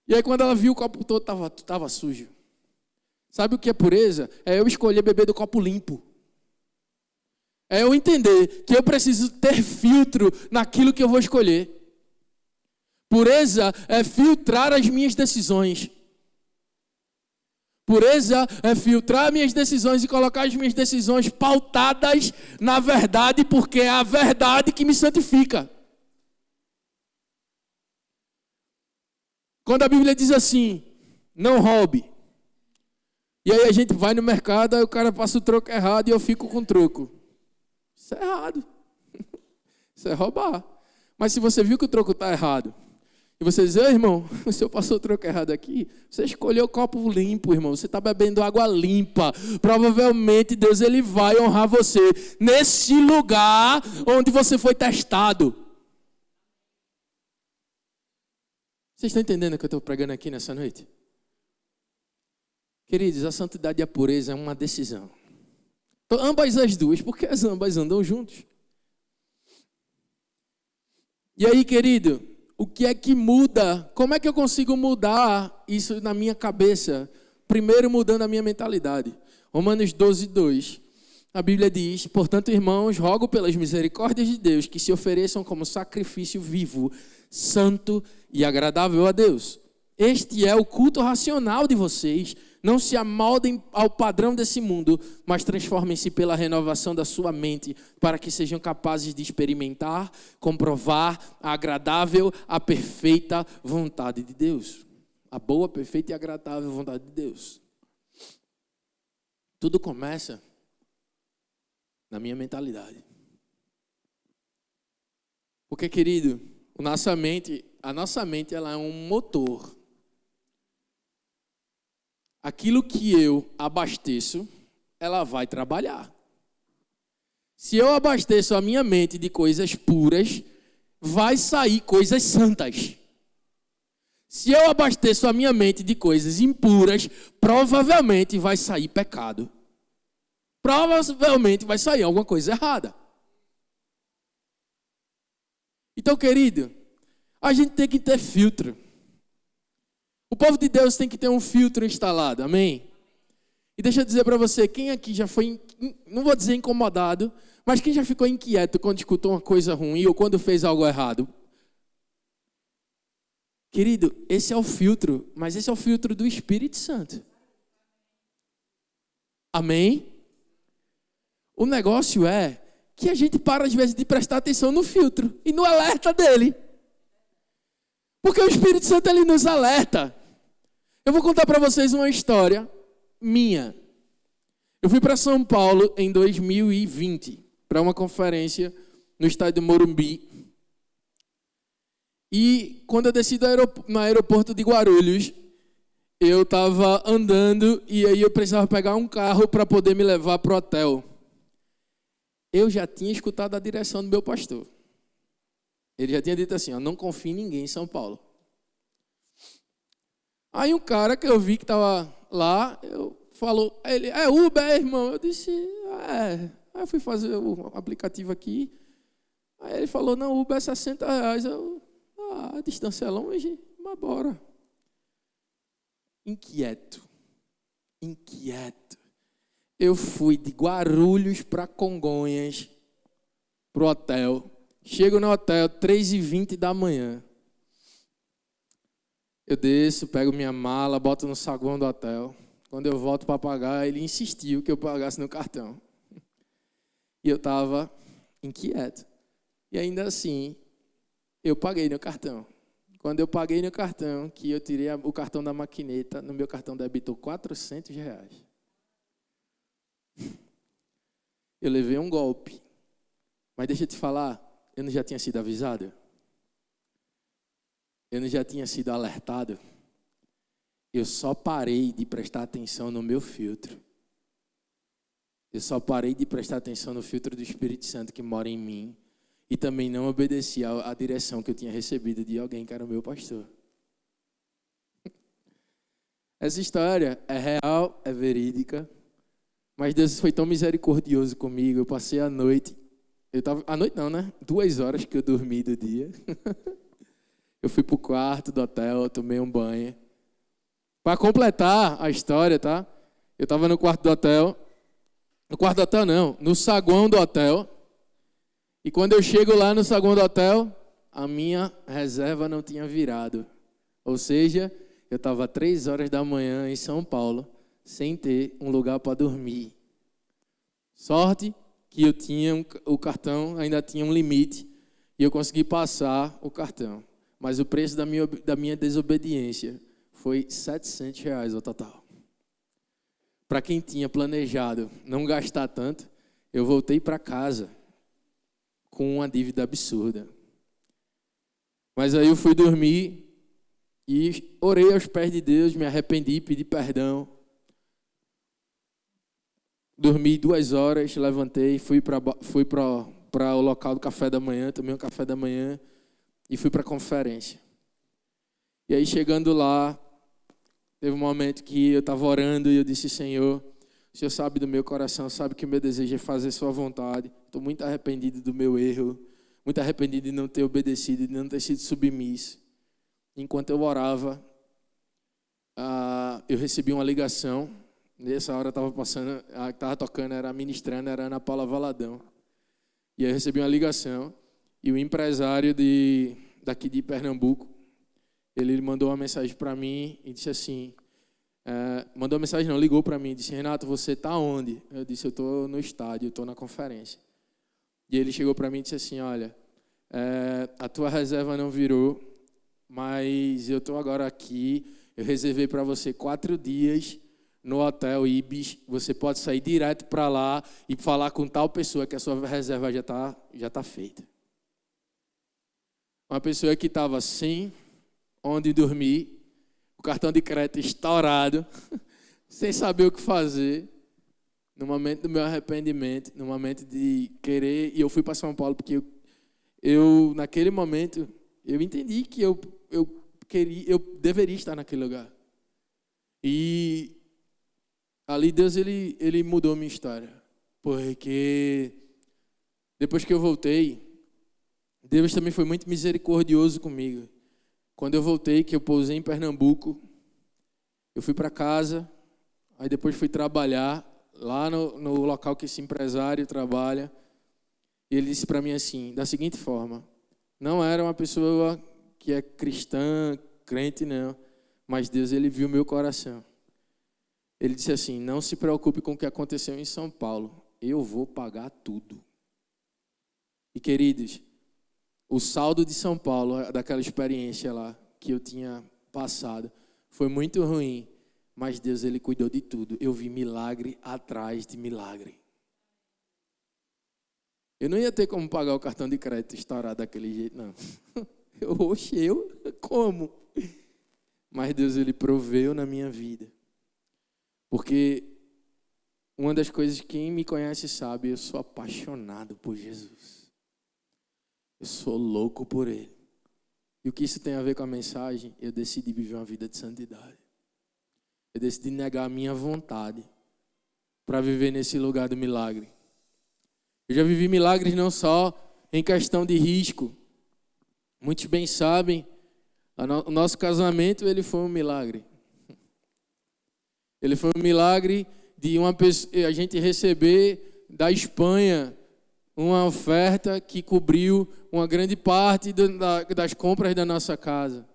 Speaker 1: E aí quando ela viu o copo todo, estava sujo. Sabe o que é pureza? É eu escolher beber do copo limpo. É eu entender que eu preciso ter filtro naquilo que eu vou escolher. Pureza é filtrar as minhas decisões. Pureza é filtrar minhas decisões e colocar as minhas decisões pautadas na verdade, porque é a verdade que me santifica. Quando a Bíblia diz assim, não roube. E aí a gente vai no mercado, aí o cara passa o troco errado e eu fico com o troco. Isso é errado. Isso é roubar. Mas se você viu que o troco está errado, e você diz, irmão, o senhor passou o troco errado aqui, você escolheu o copo limpo, irmão, você está bebendo água limpa, provavelmente Deus ele vai honrar você nesse lugar onde você foi testado. Vocês estão entendendo o que eu estou pregando aqui nessa noite? Queridos, a santidade e a pureza é uma decisão. Então, ambas as duas, porque as ambas andam juntos. E aí, querido, o que é que muda? Como é que eu consigo mudar isso na minha cabeça? Primeiro, mudando a minha mentalidade. Romanos 12:2. A Bíblia diz, portanto, irmãos, rogo pelas misericórdias de Deus que se ofereçam como sacrifício vivo, santo e agradável a Deus. Este é o culto racional de vocês. Não se amoldem ao padrão desse mundo, mas transformem-se pela renovação da sua mente, para que sejam capazes de experimentar, comprovar a agradável, a perfeita vontade de Deus. A boa, perfeita e agradável vontade de Deus. Tudo começa na minha mentalidade. Porque, querido, a nossa mente ela é um motor. Aquilo que eu abasteço, ela vai trabalhar. Se eu abasteço a minha mente de coisas puras, vai sair coisas santas. Se eu abasteço a minha mente de coisas impuras, provavelmente vai sair pecado. Provavelmente vai sair alguma coisa errada. Então, querido, a gente tem que ter filtro. O povo de Deus tem que ter um filtro instalado, amém? E deixa eu dizer para você, quem aqui já foi, não vou dizer incomodado, mas quem já ficou inquieto quando escutou uma coisa ruim ou quando fez algo errado? Querido, esse é o filtro, mas esse é o filtro do Espírito Santo. Amém? O negócio é que a gente para às vezes de prestar atenção no filtro e no alerta dele. Porque o Espírito Santo ele nos alerta. Eu vou contar para vocês uma história minha. Eu fui para São Paulo em 2020 para uma conferência no estádio Morumbi. E quando eu desci no aeroporto de Guarulhos, eu estava andando e aí eu precisava pegar um carro para poder me levar para o hotel. Eu já tinha escutado a direção do meu pastor. Ele já tinha dito assim, não confie em ninguém em São Paulo. Aí um cara que eu vi que estava lá, falou, ele, é Uber, irmão? Eu disse, é. Aí eu fui fazer o aplicativo aqui. Aí ele falou, não, Uber é R$60. A distância é longe, mas bora. Inquieto. Eu fui de Guarulhos para Congonhas, pro hotel. Chego no hotel, 3h20 da manhã. Eu desço, pego minha mala, boto no saguão do hotel. Quando eu volto para pagar, ele insistiu que eu pagasse no cartão. E eu estava inquieto. E ainda assim, eu paguei no cartão. Quando eu paguei no cartão, que eu tirei o cartão da maquineta, no meu cartão debitou R$400. Eu levei um golpe. Mas deixa eu te falar, eu não já tinha sido avisado? Eu não já tinha sido alertado? Eu só parei de prestar atenção no meu filtro. Eu só parei de prestar atenção no filtro do Espírito Santo que mora em mim. E também não obedeci à direção que eu tinha recebido de alguém que era o meu pastor. Essa história é real, é verídica. Mas Deus foi tão misericordioso comigo. Eu passei a noite. A noite não, né? 2 horas que eu dormi do dia. Eu fui pro quarto do hotel, tomei um banho. Para completar a história, tá? Eu estava no quarto do hotel. No quarto do hotel não, no saguão do hotel. E quando eu chego lá no saguão do hotel, a minha reserva não tinha virado. Ou seja, eu estava 3 horas da manhã em São Paulo, sem ter um lugar para dormir. Sorte que eu tinha o cartão, ainda tinha um limite, e eu consegui passar o cartão. Mas o preço da minha desobediência foi R$700 ao total. Para quem tinha planejado não gastar tanto, eu voltei para casa com uma dívida absurda. Mas aí eu fui dormir e orei aos pés de Deus, me arrependi, pedi perdão. Dormi 2 horas, levantei, fui para o local do café da manhã, tomei um café da manhã e fui para a conferência. E aí chegando lá, teve um momento que eu estava orando e eu disse, Senhor, o Senhor sabe do meu coração, sabe que o meu desejo é fazer sua vontade. Estou muito arrependido do meu erro, muito arrependido de não ter obedecido, de não ter sido submisso. Enquanto eu orava, eu recebi uma ligação. Nessa hora estava passando, a que estava tocando, era ministrando, era Ana Paula Valadão. E aí eu recebi uma ligação e o empresário daqui de Pernambuco, ele mandou uma mensagem para mim e disse assim, mandou uma mensagem não, ligou para mim e disse, Renato, você está onde? Eu disse, eu estou no estádio, eu estou na conferência. E ele chegou para mim e disse assim, olha, a tua reserva não virou, mas eu estou agora aqui, eu reservei para você 4 dias no hotel Ibis, você pode sair direto para lá e falar com tal pessoa que a sua reserva já tá feita. Uma pessoa que estava sem onde dormir, o cartão de crédito estourado, sem saber o que fazer, no momento do meu arrependimento, no momento de querer, e eu fui para São Paulo porque eu naquele momento, eu entendi que eu deveria estar naquele lugar. E ali Deus ele mudou minha história, porque depois que eu voltei, Deus também foi muito misericordioso comigo. Quando eu voltei, que eu pousei em Pernambuco, eu fui para casa, aí depois fui trabalhar lá no local que esse empresário trabalha. E ele disse para mim assim, da seguinte forma, não era uma pessoa que é cristã, crente não, mas Deus ele viu meu coração. Ele disse assim: não se preocupe com o que aconteceu em São Paulo, eu vou pagar tudo. E queridos, o saldo de São Paulo, daquela experiência lá que eu tinha passado, foi muito ruim, mas Deus, Ele cuidou de tudo. Eu vi milagre atrás de milagre. Eu não ia ter como pagar o cartão de crédito estourado daquele jeito, não. Como? Mas Deus, Ele proveu na minha vida. Porque uma das coisas que quem me conhece sabe, eu sou apaixonado por Jesus. Eu sou louco por Ele. E o que isso tem a ver com a mensagem? Eu decidi viver uma vida de santidade. Eu decidi negar a minha vontade para viver nesse lugar do milagre. Eu já vivi milagres não só em questão de risco. Muitos bem sabem, o nosso casamento ele foi um milagre. Ele foi um milagre de uma pessoa, a gente receber da Espanha uma oferta que cobriu uma grande parte das compras da nossa casa.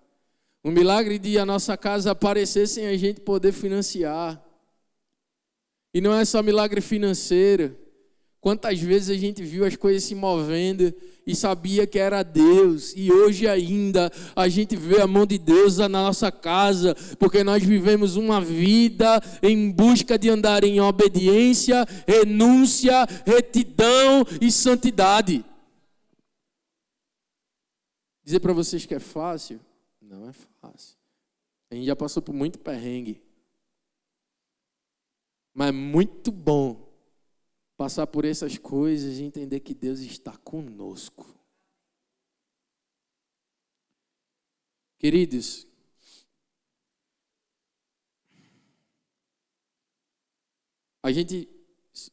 Speaker 1: Um milagre de a nossa casa aparecer sem a gente poder financiar. E não é só milagre financeiro. Quantas vezes a gente viu as coisas se movendo e sabia que era Deus. E hoje ainda a gente vê a mão de Deus na nossa casa, porque nós vivemos uma vida em busca de andar em obediência, renúncia, retidão e santidade. Dizer para vocês que é fácil? Não é fácil. A gente já passou por muito perrengue. Mas é muito bom passar por essas coisas e entender que Deus está conosco. Queridos,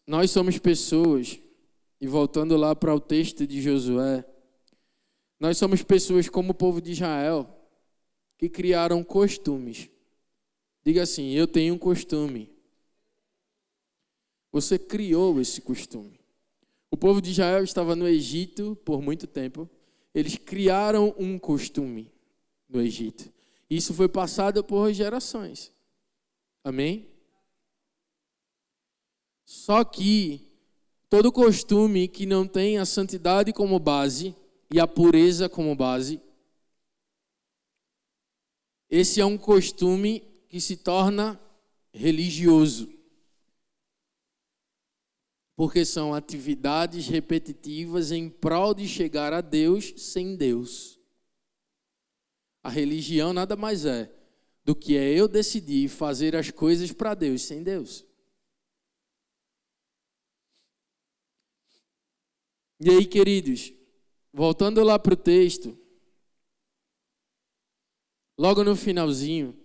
Speaker 1: nós somos pessoas, e voltando lá para o texto de Josué, nós somos pessoas como o povo de Israel, que criaram costumes. Diga assim: eu tenho um costume. Você criou esse costume. O povo de Israel estava no Egito por muito tempo. Eles criaram um costume no Egito. Isso foi passado por gerações. Amém? Só que todo costume que não tem a santidade como base e a pureza como base, esse é um costume que se torna religioso. Porque são atividades repetitivas em prol de chegar a Deus sem Deus. A religião nada mais é do que eu decidir fazer as coisas para Deus sem Deus. E aí, queridos, voltando lá para o texto, logo no finalzinho,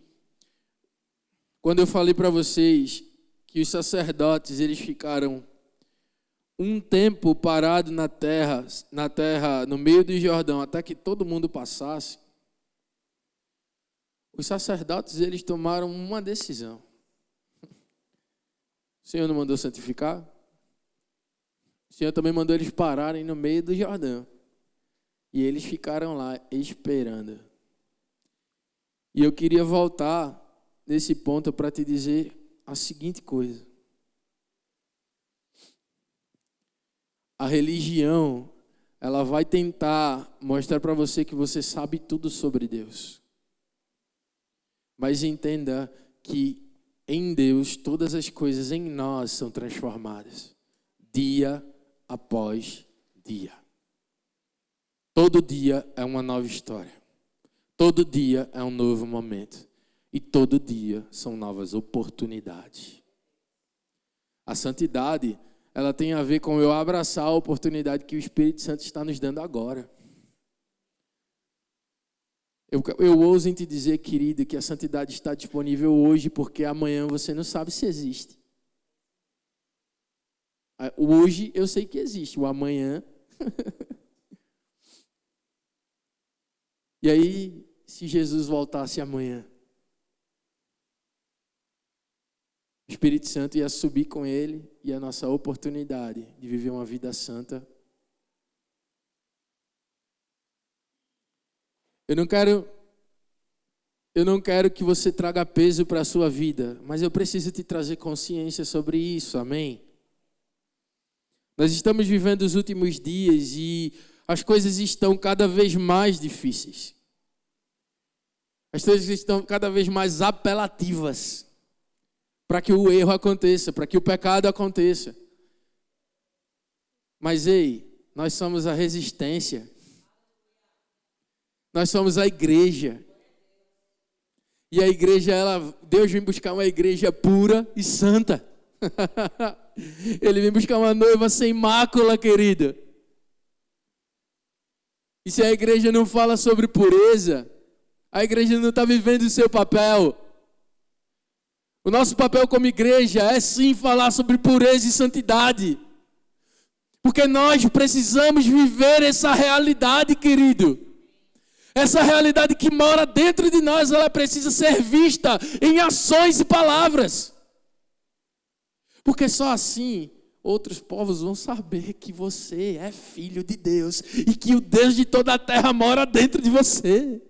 Speaker 1: quando eu falei para vocês que os sacerdotes eles ficaram um tempo parado na terra, no meio do Jordão, até que todo mundo passasse, os sacerdotes, eles tomaram uma decisão. O Senhor não mandou santificar? O Senhor também mandou eles pararem no meio do Jordão. E eles ficaram lá esperando. E eu queria voltar nesse ponto para te dizer a seguinte coisa. A religião, ela vai tentar mostrar para você que você sabe tudo sobre Deus. Mas entenda que em Deus, todas as coisas em nós são transformadas. Dia após dia. Todo dia é uma nova história. Todo dia é um novo momento. E todo dia são novas oportunidades. A santidade, ela tem a ver com eu abraçar a oportunidade que o Espírito Santo está nos dando agora. Eu ouso em te dizer, querido, que a santidade está disponível hoje, porque amanhã você não sabe se existe. Hoje eu sei que existe, o amanhã. E aí, se Jesus voltasse amanhã, o Espírito Santo ia subir com ele e a nossa oportunidade de viver uma vida santa. Eu não quero Eu não quero que você traga peso para a sua vida, mas eu preciso te trazer consciência sobre isso, amém? Nós estamos vivendo os últimos dias e as coisas estão cada vez mais difíceis. As coisas estão cada vez mais apelativas para que o erro aconteça, para que o pecado aconteça. Mas ei, nós somos a resistência. Nós somos a igreja. E a igreja, Deus vem buscar uma igreja pura e santa. Ele vem buscar uma noiva sem mácula, querida. E se a igreja não fala sobre pureza, a igreja não está vivendo o seu papel. O nosso papel como igreja é sim falar sobre pureza e santidade. Porque nós precisamos viver essa realidade, querido. Essa realidade que mora dentro de nós, ela precisa ser vista em ações e palavras. Porque só assim outros povos vão saber que você é filho de Deus e que o Deus de toda a terra mora dentro de você.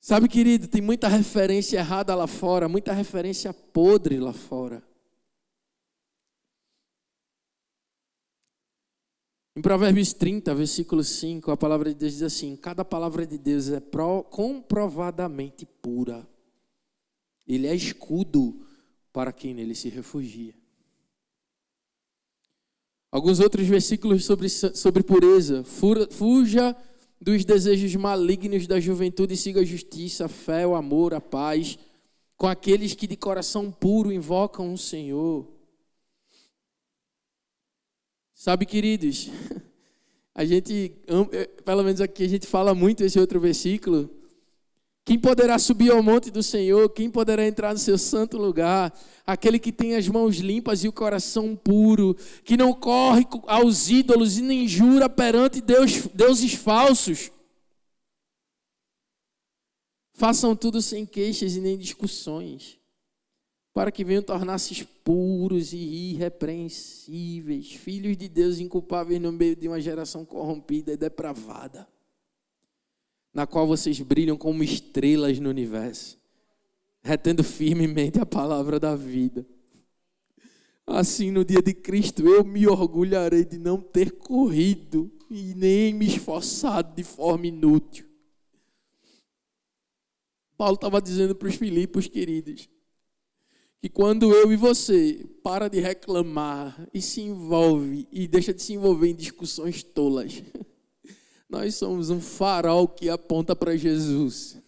Speaker 1: Sabe, querido, tem muita referência errada lá fora, muita referência podre lá fora. Em Provérbios 30, versículo 5, a palavra de Deus diz assim: cada palavra de Deus é comprovadamente pura. Ele é escudo para quem nele se refugia. Alguns outros versículos sobre pureza. Fuja dos desejos malignos da juventude e siga a justiça, a fé, o amor, a paz, com aqueles que de coração puro invocam o Senhor. Sabe, queridos, a gente, pelo menos aqui a gente fala muito esse outro versículo. Quem poderá subir ao monte do Senhor? Quem poderá entrar no seu santo lugar? Aquele que tem as mãos limpas e o coração puro, que não corre aos ídolos e nem jura perante deuses falsos. Façam tudo sem queixas e nem discussões, para que venham tornar-se puros e irrepreensíveis, filhos de Deus inculpáveis no meio de uma geração corrompida e depravada, na qual vocês brilham como estrelas no universo, retendo firmemente a palavra da vida. Assim, no dia de Cristo, eu me orgulharei de não ter corrido e nem me esforçado de forma inútil. Paulo estava dizendo para os Filipos, queridos, que quando eu e você para de reclamar e se envolve e deixa de se envolver em discussões tolas, nós somos um farol que aponta para Jesus.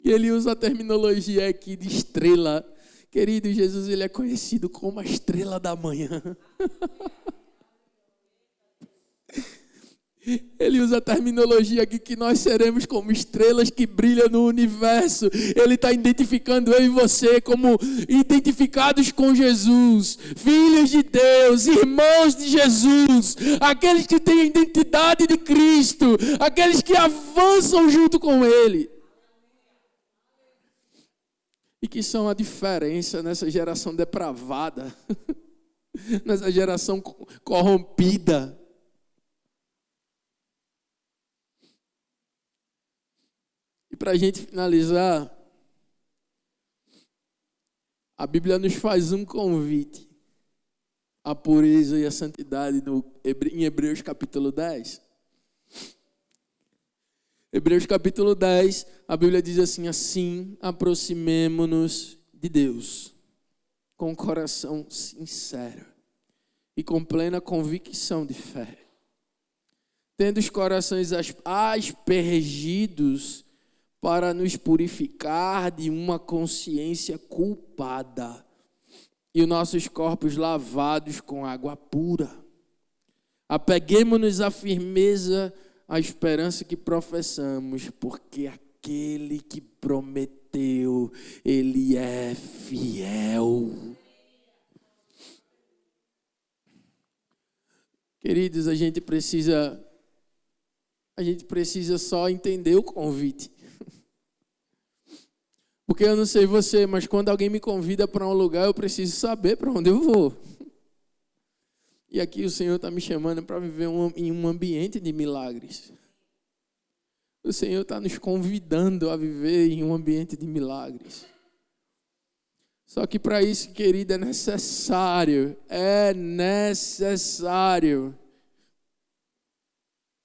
Speaker 1: E ele usa a terminologia aqui de estrela. Querido, Jesus, ele é conhecido como a estrela da manhã. Ele usa a terminologia aqui que nós seremos como estrelas que brilham no universo. Ele está identificando eu e você como identificados com Jesus, filhos de Deus, irmãos de Jesus, aqueles que têm a identidade de Cristo, aqueles que avançam junto com Ele. E que são a diferença nessa geração depravada, nessa geração corrompida. E para a gente finalizar, a Bíblia nos faz um convite à pureza e à santidade em Hebreus capítulo 10. Hebreus capítulo 10, a Bíblia diz assim: assim aproximemo-nos de Deus, com coração sincero e com plena convicção de fé, tendo os corações aspergidos para nos purificar de uma consciência culpada e os nossos corpos lavados com água pura. Apeguemo-nos à firmeza, à esperança que professamos, porque aquele que prometeu, ele é fiel. Queridos, a gente precisa só entender o convite. Porque eu não sei você, mas quando alguém me convida para um lugar, eu preciso saber para onde eu vou. E aqui o Senhor está me chamando para viver em um ambiente de milagres. O Senhor está nos convidando a viver em um ambiente de milagres. Só que para isso, querido, é necessário.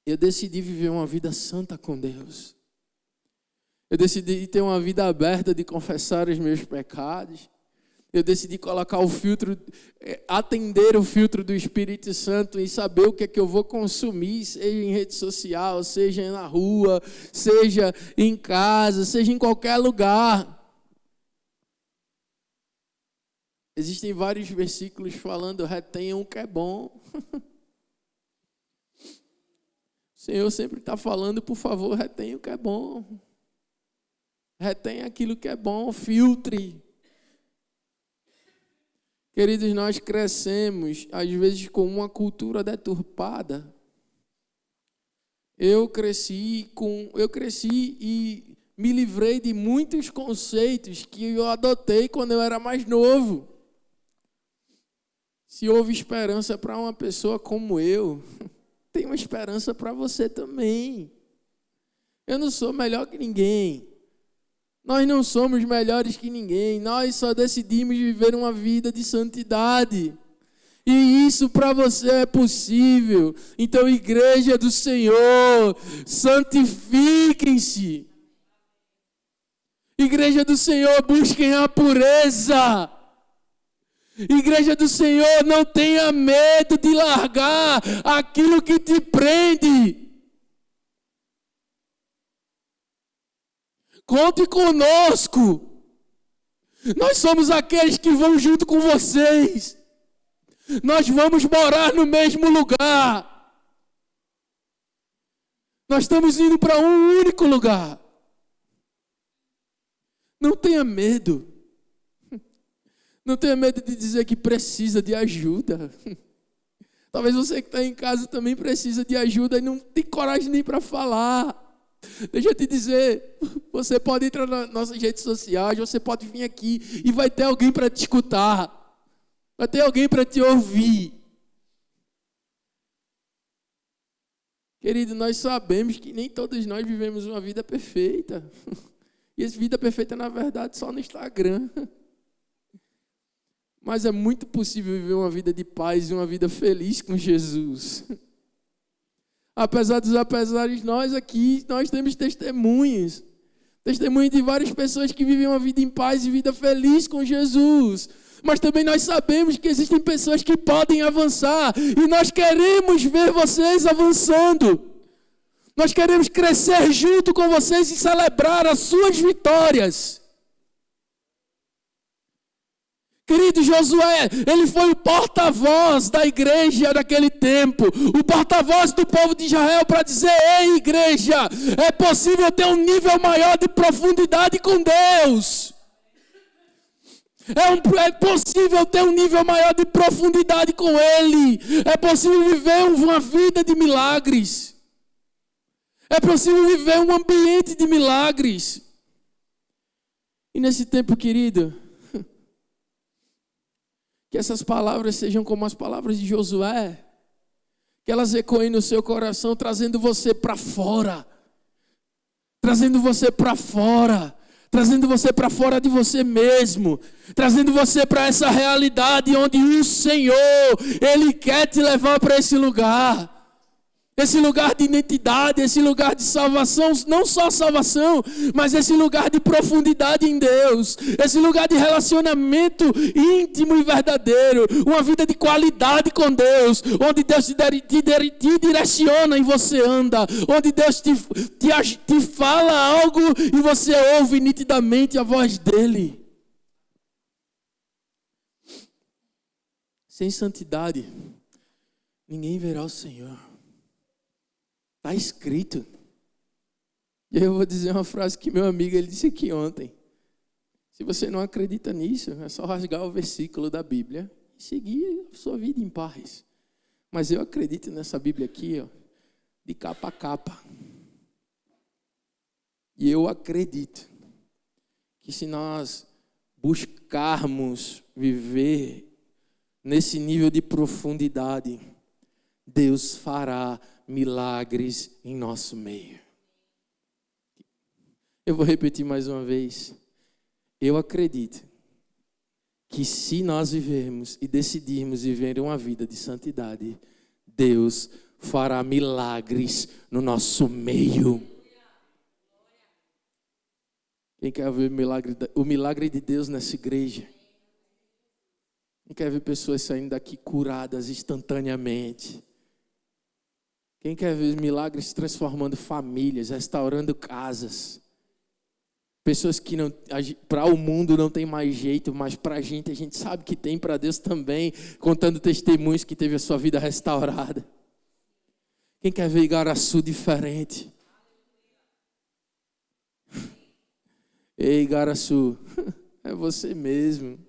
Speaker 1: Eu decidi viver uma vida santa com Deus. Eu decidi ter uma vida aberta de confessar os meus pecados. Eu decidi colocar o filtro, atender o filtro do Espírito Santo e saber o que é que eu vou consumir, seja em rede social, seja na rua, seja em casa, seja em qualquer lugar. Existem vários versículos falando, retenham o que é bom. O Senhor sempre está falando, por favor, retenha o que é bom. Retenha aquilo que é bom, filtre. Queridos, nós crescemos, às vezes, com uma cultura deturpada. Eu cresci e me livrei de muitos conceitos que eu adotei quando eu era mais novo. Se houve esperança para uma pessoa como eu, tem uma esperança para você também. Eu não sou melhor que ninguém. Nós não somos melhores que ninguém. Nós só decidimos viver uma vida de santidade. E isso para você é possível. Então, igreja do Senhor, santifiquem-se. Igreja do Senhor, busquem a pureza. Igreja do Senhor, não tenha medo de largar aquilo que te prende. Conte conosco. Nós somos aqueles que vão junto com vocês. Nós vamos morar no mesmo lugar. Nós estamos indo para um único lugar. Não tenha medo. Não tenha medo de dizer que precisa de ajuda. Talvez você que está em casa também precisa de ajuda e não tem coragem nem para falar. Deixa eu te dizer, você pode entrar nas nossas redes sociais, você pode vir aqui e vai ter alguém para te escutar. Vai ter alguém para te ouvir. Querido, nós sabemos que nem todos nós vivemos uma vida perfeita. E essa vida perfeita, na verdade, só no Instagram. Mas é muito possível viver uma vida de paz e uma vida feliz com Jesus. Apesar dos apesares, nós aqui, nós temos testemunhos. Testemunhos de várias pessoas que vivem uma vida em paz e vida feliz com Jesus. Mas também nós sabemos que existem pessoas que podem avançar. E nós queremos ver vocês avançando. Nós queremos crescer junto com vocês e celebrar as suas vitórias. Querido Josué, ele foi o porta-voz da igreja daquele tempo, o porta-voz do povo de Israel para dizer: ei, igreja, é possível ter um nível maior de profundidade com Deus. É possível ter um nível maior de profundidade com Ele. É possível viver uma vida de milagres. É possível viver um ambiente de milagres. E nesse tempo, querido, que essas palavras sejam como as palavras de Josué, que elas ecoem no seu coração, trazendo você para fora, trazendo você para fora, trazendo você para fora de você mesmo, trazendo você para essa realidade onde o Senhor, Ele quer te levar para esse lugar de identidade, esse lugar de salvação, não só salvação, mas esse lugar de profundidade em Deus, esse lugar de relacionamento íntimo e verdadeiro, uma vida de qualidade com Deus, onde Deus te direciona e você anda, onde Deus te fala algo e você ouve nitidamente a voz dEle. Sem santidade, ninguém verá o Senhor. Está escrito. E eu vou dizer uma frase que meu amigo ele disse aqui ontem. Se você não acredita nisso, é só rasgar o versículo da Bíblia e seguir a sua vida em paz. Mas eu acredito nessa Bíblia aqui, ó, de capa a capa. E eu acredito que se nós buscarmos viver nesse nível de profundidade, Deus fará milagres em nosso meio. Eu vou repetir mais uma vez. Eu acredito que se nós vivermos e decidirmos viver uma vida de santidade, Deus fará milagres no nosso meio. Quem quer ver o milagre de Deus nessa igreja? Quem quer ver pessoas saindo daqui curadas instantaneamente? Quem quer ver milagres transformando famílias, restaurando casas? Pessoas que para o mundo não tem mais jeito, mas para a gente sabe que tem, para Deus também, contando testemunhos que teve a sua vida restaurada. Quem quer ver Igaraçu diferente? Ei, Igaraçu, é você mesmo.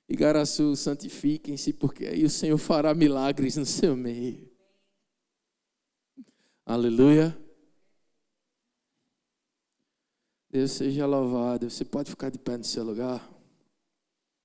Speaker 1: Igaraçu, santifiquem-se, porque aí o Senhor fará milagres no seu meio. Aleluia. Deus seja louvado. Você pode ficar de pé no seu lugar?